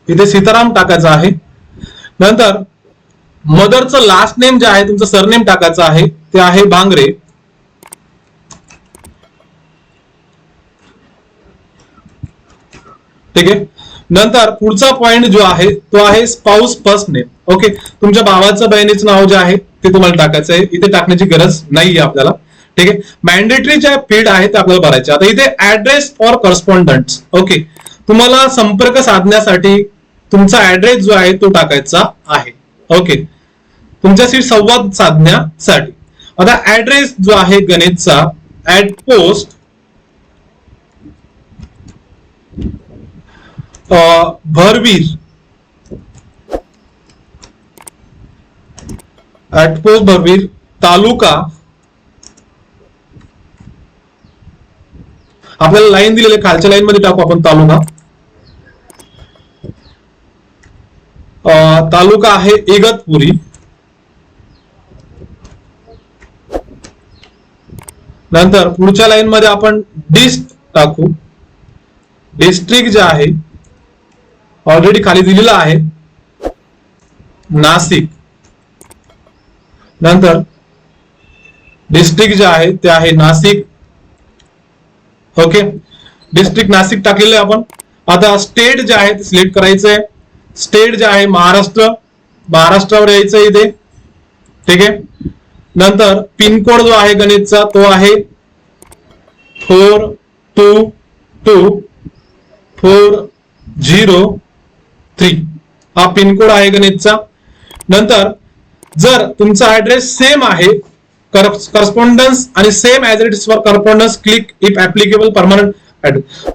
[SPEAKER 1] इथे सीताराम टाकायचं आहे. नंतर मदरचं लास्ट नेम जे आहे तुमचं सरनेम टाकायचं आहे ते आहे बांगरे. ठीक आहे. नंतर पुढचा पॉइंट जो आहे तो आहे स्पाउस फर्स्ट नेम. ओके, तुमच्या भावाचं बहिणीचं नाव जे आहे ते तुम्हाला टाकायचं आहे, इथे टाकण्याची गरज नाहीये आपल्याला. ठीक आहे. मॅन्डेटरी ज्या फील्ड आहे ते आपल्याला भरायचे. आता इथे ऍड्रेस फॉर करस्पॉन्डंट. ओके, तुम्हाला संपर्क साधण्यासाठी तुमचा ऍड्रेस जो आहे तो टाकायचा आहे. ओके, तुमच्याशी संवाद साधण्यासाठी. आता ऍड्रेस जो आहे गणेशचा at post Bharvir, at post Bharvir, taluka, आपल्याला लाईन दिलेली खालच्या लाईन मध्ये टाकू आपण तालुका. तालुका आहे इगतपुरी. नंतर पुढच्या लाईन मध्ये आपण डिस्ट टाकू. डिस्ट्रिक्ट जे आहे ऑलरेडी खाली दिलेला आहे नाशिक. नंतर डिस्ट्रिक्ट जे आहे ते आहे नाशिक. ओके, डिस्ट्रिक्ट नाशिक टाकलेलं आहे आपण. आता स्टेट जे आहे ते सिलेक्ट करायचं आहे. स्टेट जे आहे महाराष्ट्र, महाराष्ट्रावर यायचं इथे. ठीक आहे. नंतर पिनकोड जो आहे गणेशचा तो आहे 422403. हा पिनकोड आहे गणेशचा. नंतर जर तुमचा ऍड्रेस सेम आहे करस्पॉन्डन्स आणि same as it is for correspondence click if applicable permanent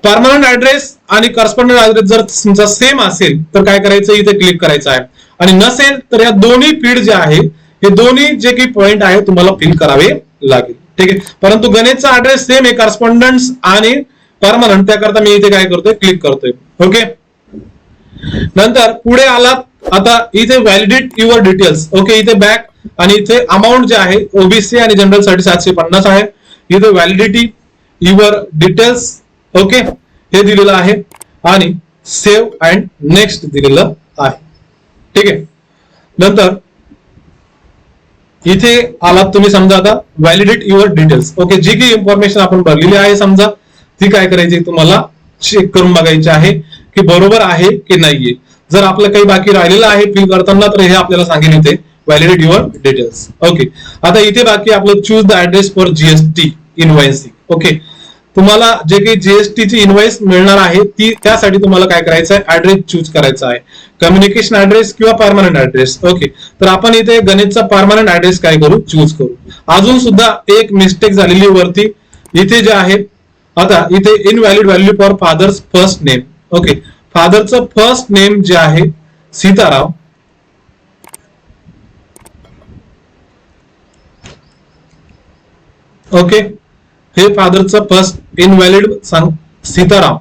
[SPEAKER 1] permanent address आणि करस्पॉन्डंट ऍड्रेस जर तुमचा सेम असेल तर काय करायचं इथे क्लिक करायचं आहे. आणि नसेल तर या दोन्ही फील्ड जे आहे हे दोन्ही जे काही पॉइंट आहे तुम्हाला फिल करावे लागेल. ठीक आहे. परंतु गणेशचा ऍड्रेस सेम आहे करस्पॉन्डन्स आणि परमनंट, त्याकरता मी इथे काय करतोय क्लिक करतोय. ओके. नंतर पुढे आलात. आता इथे व्हॅलिडेट युअर डिटेल्स. ओके, इथे बॅक आणि इथे अमाऊंट जे आहे ओबीसी आणि जनरल साठी 750 आहे. इथे व्हॅलिडिटी युअर डिटेल्स ओके हे दिलेलं आहे आणि सेव्ह अँड नेक्स्ट दिलेलं आहे. ठीक आहे. नंतर इथे आलात तुम्ही समजा आता व्हॅलिडेट युअर डिटेल्स. ओके, जी काही इन्फॉर्मेशन आपण भरलेली आहे समजा ती काय करायची तुम्हाला चेक करून बघायची आहे की बरोबर आहे की नाहीये. जर आपलं काही बाकी राहिलेलं आहे फिल करताना तर हे आपल्याला सांगेल इथे व्हॅलिडेट युअर डिटेल्स. ओके, आता इथे बाकी आपलं choose the address for GST invoicing. Okay, तुम्हाला जे काही जीएसटी ची इनव्हॉइस मिळणार आहे ती त्यासाठी तुम्हाला काय करायचं आहे ऍड्रेस चूज करायचा आहे. कम्युनिकेशन ऍड्रेस किंवा परमनंट ऍड्रेस. ओके, तर आपण इथे गणेशचा परमनंट ऍड्रेस काय करू चूज करू. अजून सुद्धा एक मिस्टेक झालेली वरती इथे जे आहे. आता इथे invalid value for father's first name. Okay, फादरचं फर्स्ट नेम जे आहे सीताराम. ओके, हे फादरचं फर्स्ट इनव्हॅलिड सांग सीताराम.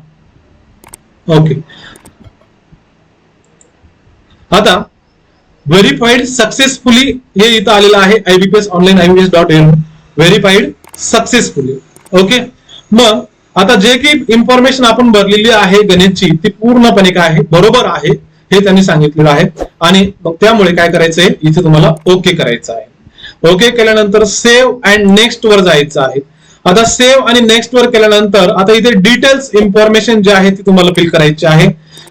[SPEAKER 1] ओके, आता व्हेरीफाईड सक्सेसफुली हे इथं आलेलं आहे IBPS online IBPS.in verified successfully. Okay, मग आता जे काही इन्फॉर्मेशन आपण भरलेली आहे गणेशची ती पूर्णपणे काय आहे बरोबर आहे हे त्यांनी सांगितलेलं आहे. आणि मग त्यामुळे काय करायचंय इथे तुम्हाला ओके करायचं आहे. ओके केल्यानंतर सेव्ह अँड नेक्स्ट वर जायचं आहे. आता सेव्ह आणि नेक्स्ट वर केल्यानंतर आता इथे डिटेल्स इन्फॉर्मेशन जे आहे ती तुम्हाला फिल करायची आहे.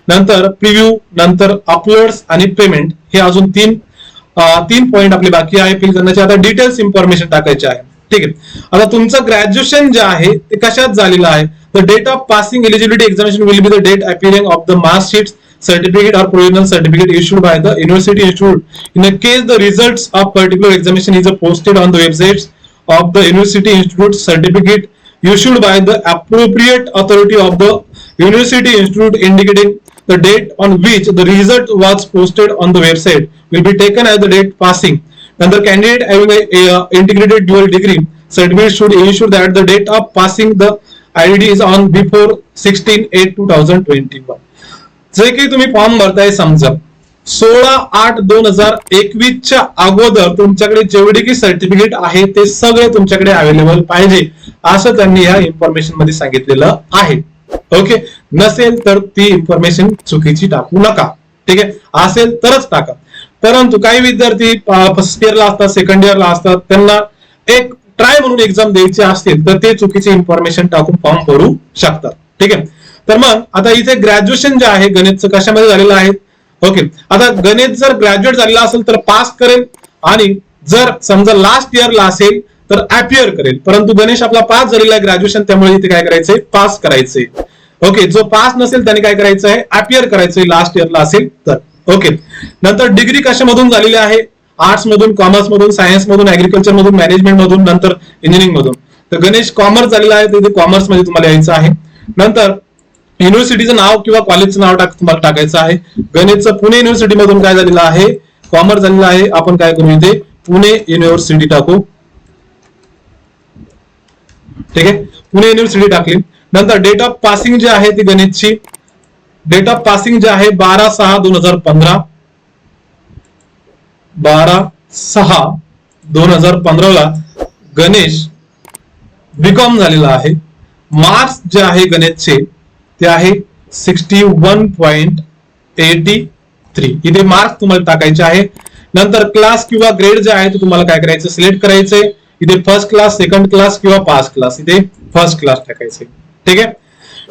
[SPEAKER 1] नंतर प्रिव्ह्यू, नंतर अपलोड्स आणि पेमेंट हे अजून तीन पॉइंट आपले बाकी आहे फिल करण्याचे. आता डिटेल्स इन्फॉर्मेशन टाकायचे आहे. ठीक आहे. आता तुमचं ग्रॅज्युएशन जे आहे ते कशात झालेलं आहे. The date of passing eligibility examination will be the date appearing of the marksheet certificate or provisional certificate issued by the university issued in a case the results of particular examination is posted on the websites of the University Institute certificate issued by the appropriate authority of the University Institute indicating the date on which the result was posted on the website will be taken as the date passing. And the candidate having a integrated dual degree certificate should ensure that the date of passing the IDD is on before 16/8/2021. जे काही तुम्ही form भरताय समजा 16/8/2021 च्या अगोदर तुमच्याकडे जेवढे की certificate आहे ते सगळे तुमच्याकडे अवेलेबल पाहिजे असं त्यांनी या इन्फॉर्मेशन मध्ये सांगितलेलं आहे. ओके, नसेल तर ती इन्फॉर्मेशन चुकीची टाकू नका. ठीक आहे, असेल तरच टाका. परंतु काही विद्यार्थी फर्स्ट इयरला असतात, सेकंड इयरला असतात, त्यांना एक ट्राय म्हणून एक्झाम द्यायची असतील तर ते चुकीची इन्फॉर्मेशन टाकून फॉर्म भरू शकतात. ठीक आहे, तर मग आता इथे ग्रॅज्युएशन जे आहे गणितचं कशामध्ये झालेलं आहे. ओके, आता गणित जर ग्रॅज्युएट झालेला असेल तर पास करेल आणि जर समजा लास्ट इयरला असेल तर अपियर करेल. परंतु गणेश आपला पास झालेला आहे ग्रॅज्युएशन, त्यामुळे इथे काय करायचंय, पास करायचंय. ओके, जो पास नसेल त्याने काय करायचं आहे, अपियर करायचंय लास्ट इयरला असेल तर. ओके, नंतर डिग्री कशामधून झालेली आहे, आर्ट्स मधून, कॉमर्स मधून, सायन्स मधून, ऍग्रिकल्चर मधून, मॅनेजमेंट मधून, नंतर इंजिनिअरिंग मधून. तर गणेश कॉमर्स झालेला आहे तर कॉमर्स मध्ये तुम्हाला यायचं आहे. नंतर युनिव्हर्सिटीचं नाव किंवा कॉलेजचं नाव तुम्हाला टाकायचं आहे. गणेशचं पुणे युनिव्हर्सिटी मधून काय झालेलं आहे, कॉमर्स झालेलं आहे. आपण काय करू, इथे पुणे युनिव्हर्सिटी टाकू. ठीक आहे, पुणे युनिव्हर्सिटी टाकली. नंतर डेट ऑफ पासिंग जे आहे ती गणेशची डेट ऑफ पासिंग जे आहे 12/6/2015, 12/6/2015 ला गणेश बीकॉम झालेला आहे. मार्क्स जे आहे गणेशचे ते आहे 61.83. इथे मार्क्स तुम्हाला टाकायचे आहे. नंतर क्लास किंवा ग्रेड जे आहे ते तुम्हाला काय करायचं, सिलेक्ट करायचंय. इथे फर्स्ट क्लास, सेकंड क्लास किंवा पास क्लास, इथे फर्स्ट क्लास टाकायचे. ठीक आहे,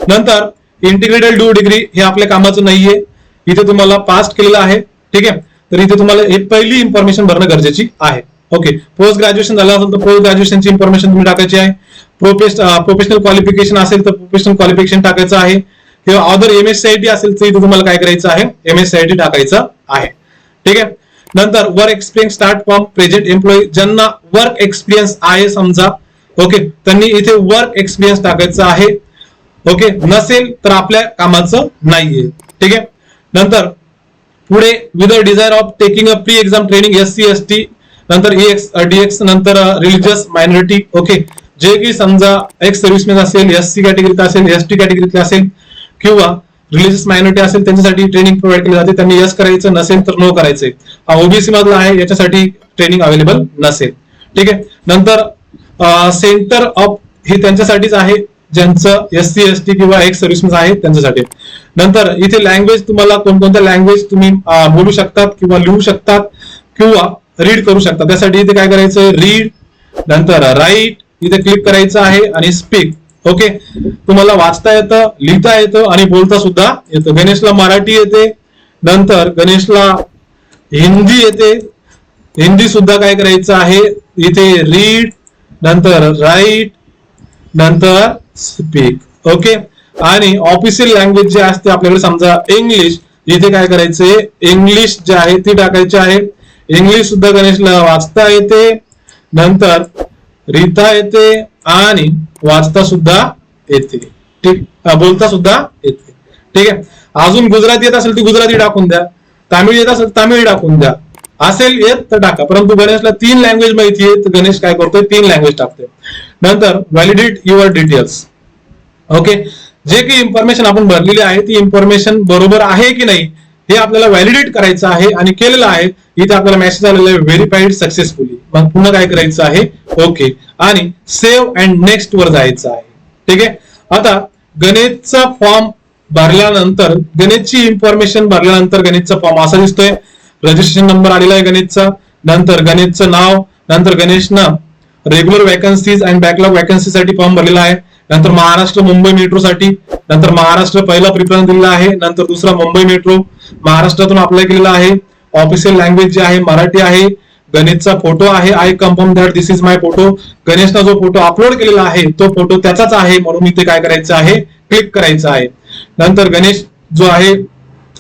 [SPEAKER 1] नंतर इंटिग्रेटेड ड्यू डिग्री हे आपल्या कामाचं नाहीये, इथे तुम्हाला पास केलेलं आहे. ठीक आहे, तर इथे तुम्हाला हे पहिली इन्फॉर्मेशन भरणं गरजेची आहे. ओके, पोस्ट ग्रॅज्युएशन झालं असेल तर पोस्ट ग्रॅज्युएशनची इन्फॉर्मेशन तुम्ही टाकायची आहे. प्रोफेशनल क्वालिफिकेशन असेल तर प्रोफेशनल क्वालिफिकेशन टाकायचं आहे. किंवा अदर MSCIT असेल तर इथे तुम्हाला काय करायचं आहे, MSCIT टाकायचं आहे. ठीक आहे, नंतर work experience start from present employee, ज्यांना वर्क एक्सपिरियन्स आहे समजा, ओके, त्यांनी इथे वर्क एक्सपिरियन्स टाकायचं आहे. ओके, नसेल तर आपल्या कामाचं नाहीये. ठीक आहे, नंतर पुढे with desire of taking a pre exam training SC ST, नंतर DX, नंतर रिलीजियस मायनॉरिटी. ओके, जे की समजा एक्स सर्व्हिसमॅन असेल, SC कॅटेगरीत असेल, ST कॅटेगरीत असेल किंवा रिलीजियस मायनॉरिटी असेल त्यांच्यासाठी ट्रेनिंग प्रोव्हाइड केली जाते. त्यांनी यस करायचं, नसेल तर नो करायचंय. हा ओबीसी मधला आहे, याच्यासाठी ट्रेनिंग अवेलेबल नसेल. ठीक आहे, नंतर सेंटर ऑफ हे त्यांच्यासाठीच आहे ज्यांचं SC ST किंवा एक्स सर्व्हिसमॅन आहे त्यांच्यासाठी. नंतर इथे लँग्वेज तुम्हाला कोणकोणत्या लँग्वेज तुम्ही बोलू शकतात किंवा लिहू शकतात किंवा रीड करू शकता. त्यासाठी इथे काय करायचं, रीड, नंतर राईट इथे क्लिक करायचं आहे आणि स्पीक. ओके, तुम्हाला वाचता येतं, लिहिता येतं आणि बोलता सुद्धा येतं. गणेशला मराठी येते, नंतर गणेशला हिंदी येते. हिंदी सुद्धा काय करायचं आहे, इथे रीड, नंतर राईट, नंतर स्पीक. ओके, आणि ऑफिशियल लँग्वेज जे असते आपल्याकडे समजा इंग्लिश, इथे काय करायचंय, इंग्लिश जे आहे ती टाकायची आहे. इंग्लिश सुद्धा गणेशला वाचता येते, नंतर लिहिता येते आणि वाचता सुद्धा येते. ठीक, बोलता सुद्धा येते. ठीक आहे, अजून गुजराती येत असेल तर गुजराती टाकून द्या, तामिळ येत असेल तामिळ टाकून द्या, असेल येत तर टाका. परंतु गणेशला 3 लँग्वेज माहिती आहे तर गणेश काय करतोय, 3 लँग्वेज टाकतोय. नंतर व्हॅलिडेट युअर डिटेल्स. ओके, जे काही इन्फॉर्मेशन आपण भरलेली आहे ती इन्फॉर्मेशन बरोबर आहे की नाही हे आपल्याला व्हॅलिडेट करायचं आहे आणि केलेलं आहे. इथे आपल्याला मेसेज आलेला आहे व्हेरीफाईड सक्सेसफुली. मग पुन्हा काय करायचं आहे, ओके, आणि सेव्ह अँड नेक्स्ट वर जायचं आहे. ठीक आहे, आता गणेशचा फॉर्म भरल्यानंतर, गणेशची इन्फॉर्मेशन भरल्यानंतर गणेशचा फॉर्म असा दिसतोय. रजिस्ट्रेशन नंबर आलेला आहे गणेशचा, नंतर गणेशचं नाव, नंतर गणेशनं regular vacancies and backlog vacancy साठी फॉर्म भरलेला आहे. नंतर महाराष्ट्र मुंबई मेट्रो साठी, नंतर महाराष्ट्र पहिला प्रिफरन्स दिलेला आहे, नंतर दुसरा मुंबई मेट्रो महाराष्ट्रातून अप्लाय केलेला आहे. ऑफिशियल लँग्वेज जे आहे मराठी आहे. गणेशचा फोटो आहे, I confirm that this is my photo. गणेशचा जो फोटो अपलोड केलेला आहे तो फोटो त्याचाच आहे, म्हणून इथे काय करायचं आहे, क्लिक करायचं आहे. नंतर गणेश जो आहे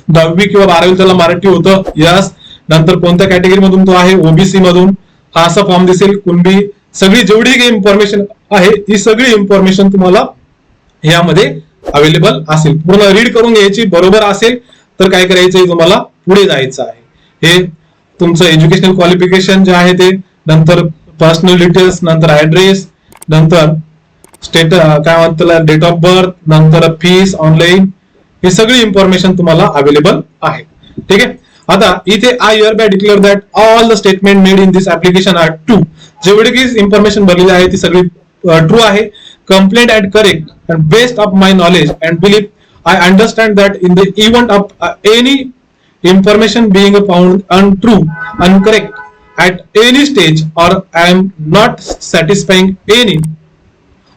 [SPEAKER 1] 10वी किंवा 12वी त्याला मराठी होतं, यस. नंतर कोणत्या कॅटेगरी मधून तो आहे, ओबीसी मधून, हा असा फॉर्म दिसेल. कुणबी सगळी जेवढी काही इन्फॉर्मेशन आहे ती सगळी इन्फॉर्मेशन तुम्हाला यामध्ये अवेलेबल असेल. पूर्ण रीड करून घ्यायची, बरोबर असेल तर काय करायचंय तुम्हाला पुढे जायचं आहे. हे तुमचं एज्युकेशनल क्वालिफिकेशन जे आहे ते, नंतर पर्सनल डिटेल्स, नंतर ऍड्रेस, नंतर स्टेट काय म्हणतात डेट ऑफ बर्थ, नंतर फीस ऑनलाईन, ही सगळी इन्फॉर्मेशन तुम्हाला अवेलेबल आहे. ठीक आहे. आता इथे I hereby declare that all the statement made in this application are true. जेवढी की इन्फॉर्मेशन भरलेली आहे ती सगळी ट्रू आहे. Complaint and correct and based of my knowledge and belief I understand that in the event of any information being found untrue, incorrect at any stage, or I am not satisfying any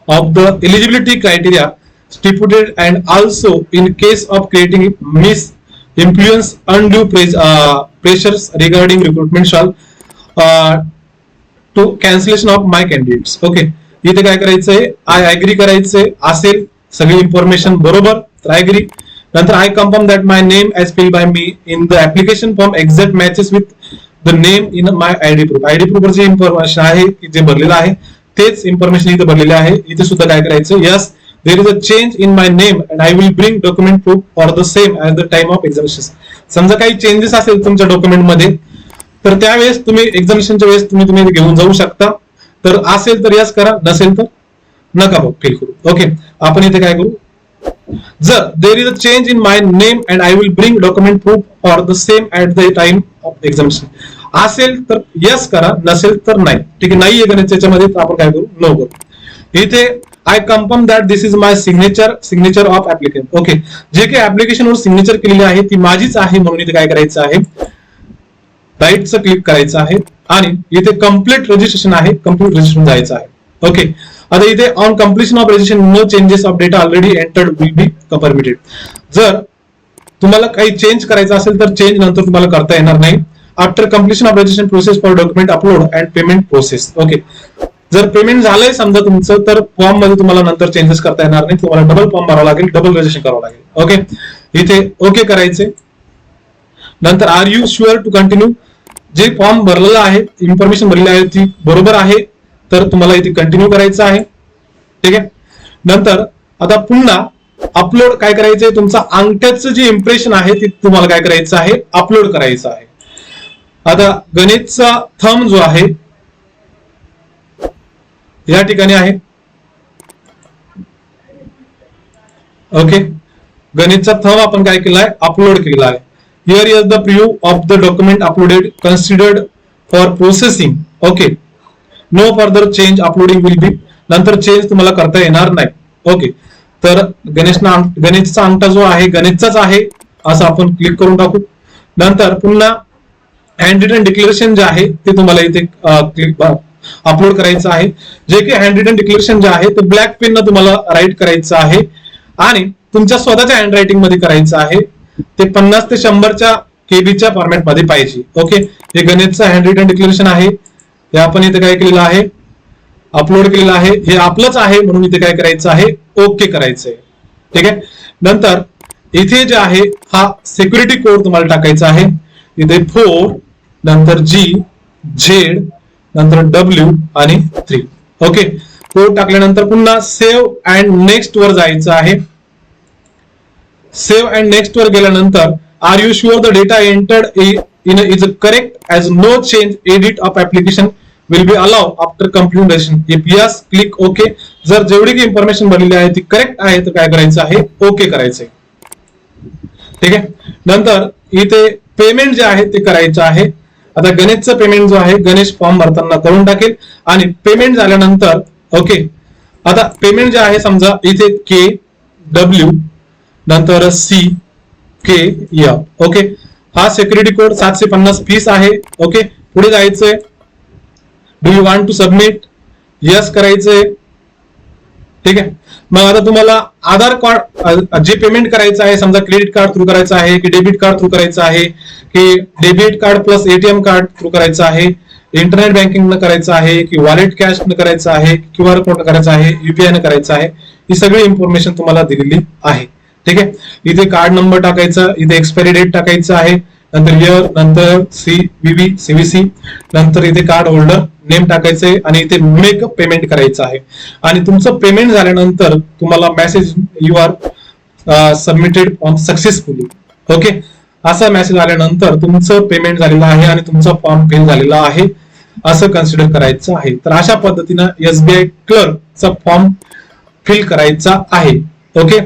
[SPEAKER 1] of the eligibility criteria stipulated, and also in case of creating misinfluence, undue pressures regarding recruitment shall to cancellation of my candidates. Okay, इथे काय करायचंय, I agri करायचंय असेल सगळी information बरोबर तर I agree. नंतर I confirm that my name as filled by me in the application form exact matches with the name in my ID proof. ID proof जे इन्फॉर्मेशन आहे जे भरलेलं आहे तेच इन्फॉर्मेशन इथे भरलेले आहे. इथे सुद्धा काय करायचं, yes there is a change in my name and I will bring document proof for the same at the time of examination. समजा काही चेंजेस असेल तुमच्या डॉक्युमेंट मध्ये तर त्यावेळेस तुम्ही एक्झामिनेशनच्या वेळेस तुम्ही घेऊन जाऊ शकता. तर असेल तर यस करा, नसेल तर नका फील करू. ओके, आपण इथे काय करू, जर there is a change in my name and I will bring document proof for the same at the time of examination. असेल तर यस करा, नसेल तर नाही. ठीक आहे, नाही आहे त्याच्यामध्ये तर आपण काय करू, नो करू. इथे I confirm that this is my signature of applicant. Okay, जे काही ऍप्लिकेशनवर सिग्नेचर केलेली आहे ती माझीच आहे म्हणून इथे काय करायचं आहे, राईटचं क्लिक करायचं आहे आणि इथे कम्प्लीट रजिस्ट्रेशन आहे, कम्प्लीट रजिस्ट्रेशन जायचं आहे. ओके, आता इथे on completion of registration no changes of data already entered will be permitted. जर तुम्हाला काही चेंज करायचं असेल तर चेंज नंतर तुम्हाला करता येणार नाही. After completion of registration process for document upload and payment process. Okay, जर पेमेंट झालंय समजा तुमचं तर फॉर्म मध्ये तुम्हाला नंतर चेंजेस करता येणार नाही, तुम्हाला डबल फॉर्म भरावा लागेल, डबल रजिस्ट्रेशन करावं लागेल. ओके, इथे ओके करायचे. नंतर are you sure to continue, जे फॉर्म भरलेला आहे इन्फॉर्मेशन भरलेली आहे ती बरोबर आहे तर तुम्हाला इथे कंटिन्यू करायचं आहे. ठीक आहे, नंतर आता पुन्हा अपलोड काय करायचंय, तुमचा अंगठ्याचं जे इम्प्रेशन आहे ते तुम्हाला काय करायचं आहे, अपलोड करायचं आहे. आता गणेशचा थंब जो आहे या ठिकाणी आहे. ओके, गणेशचा थंब आपण काय केलाय, अपलोड केलेला आहे. Here is the proof of the document uploaded considered for processing. Okay, no further change uploading will be. नंतर चेंज तुम्हाला करता येणार नाही. ओके, तर गणेशचा अंगठा जो आहे गणेशचाच आहे असं आपण क्लिक करून टाकू. नंतर पुन्हा हँड रिटन डिक्लेरेशन जे आहे ते तुम्हाला इथे अपलोड करायचं आहे. जे काही हँड रिटन डिक्लेरेशन जे आहे ते ब्लॅक पेन न तुम्हाला राईट करायचं आहे आणि तुमच्या स्वतःच्या हँड रायटिंग मध्ये करायचं आहे. ते 50 ते 100 केबीच्या फॉर्मॅट मध्ये पाहिजे. ओके, हे गणेशचं हँड रिटन डिक्लेरेशन आहे, हे आपण इथे काय केलेलं आहे, अपलोड केलेलं आहे. हे आपलंच आहे म्हणून इथे काय करायचं आहे, ओके करायचं आहे. ठीक आहे, नंतर इथे जे आहे हा सिक्युरिटी कोड तुम्हाला टाकायचा आहे. इथे 4 नंतर G Z नंतर W आणि 3. ओके, कोड टाकल्यानंतर पुन्हा सेव्ह अँड नेक्स्ट वर जायचं आहे. सेव्ह अँड नेक्स्ट वर गेल्यानंतर are you sure the data entered in is correct as no change edit of application will be allow after complete registration. If yes click okay. जर जेवढी काही information भरलेली आहे ती करेक्ट आहे तर काय करायचं आहे, ओके करायचंय. ठीक आहे, नंतर इथे पेमेंट जे आहे ते करायचं आहे. आता गणेशचं पेमेंट जो आहे गणेश फॉर्म भरताना करून टाकेल आणि पेमेंट झाल्यानंतर ओके, आता पेमेंट जे आहे समजा इथे KW नंतर CK. ओके, हा सिक्युरिटी कोड 750 फीस आहे. ओके, पुढे जायचंय. Do you want to submit, yes करायचंय. ठीक आहे, मग आता तुम्हाला आधार कार्ड जे पेमेंट करायचं आहे समजा क्रेडिट कार्ड थ्रू करायचं आहे की डेबिट कार्ड थ्रू करायचं आहे की debit card plus ATM card through करायचं आहे, इंटरनेट बँकिंग न करायचं आहे की वॉलेट कॅश न करायचं आहे, QR कोड न करायचं आहे, UPI न करायचं आहे, ही सगळी इन्फॉर्मेशन तुम्हाला दिलेली आहे. ठीक आहे, इथे कार्ड नंबर टाकायचा, इथे एक्सपायरी डेट टाकायचं आहे, नंतर इयर, नंतर CVV नंतर इथे कार्ड होल्डर नेम टाकायचंय आणि इथे मेक पेमेंट करायचं आहे. आणि तुमचं पेमेंट झाल्यानंतर तुम्हाला message you are submitted form successfully. Okay, असा मेसेज आल्यानंतर तुमचं पेमेंट झालेलं आहे आणि तुमचा फॉर्म फिल झालेला आहे असं कन्सिडर करायचं आहे. तर अशा पद्धतीनं SBI क्लर्कचा फॉर्म फिल करायचा आहे. ओके,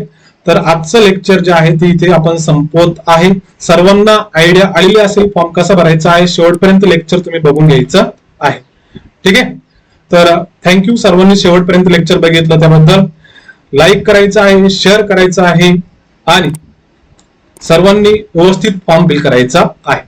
[SPEAKER 1] तर आजचं लेक्चर जे आहे ते इथे आपण संपवत आहे. सर्वांना आयडिया आलेली असेल फॉर्म कसा भरायचा आहे. शेवटपर्यंत लेक्चर तुम्ही बघून घ्यायचं आहे. ठीक आहे, तर थँक्यू सर्वांनी शेवटपर्यंत लेक्चर बघितलं त्याबद्दल. लाईक करायचं आहे, शेअर करायचं आहे आणि सर्वांनी व्यवस्थित फॉर्म फिल करायचा आहे.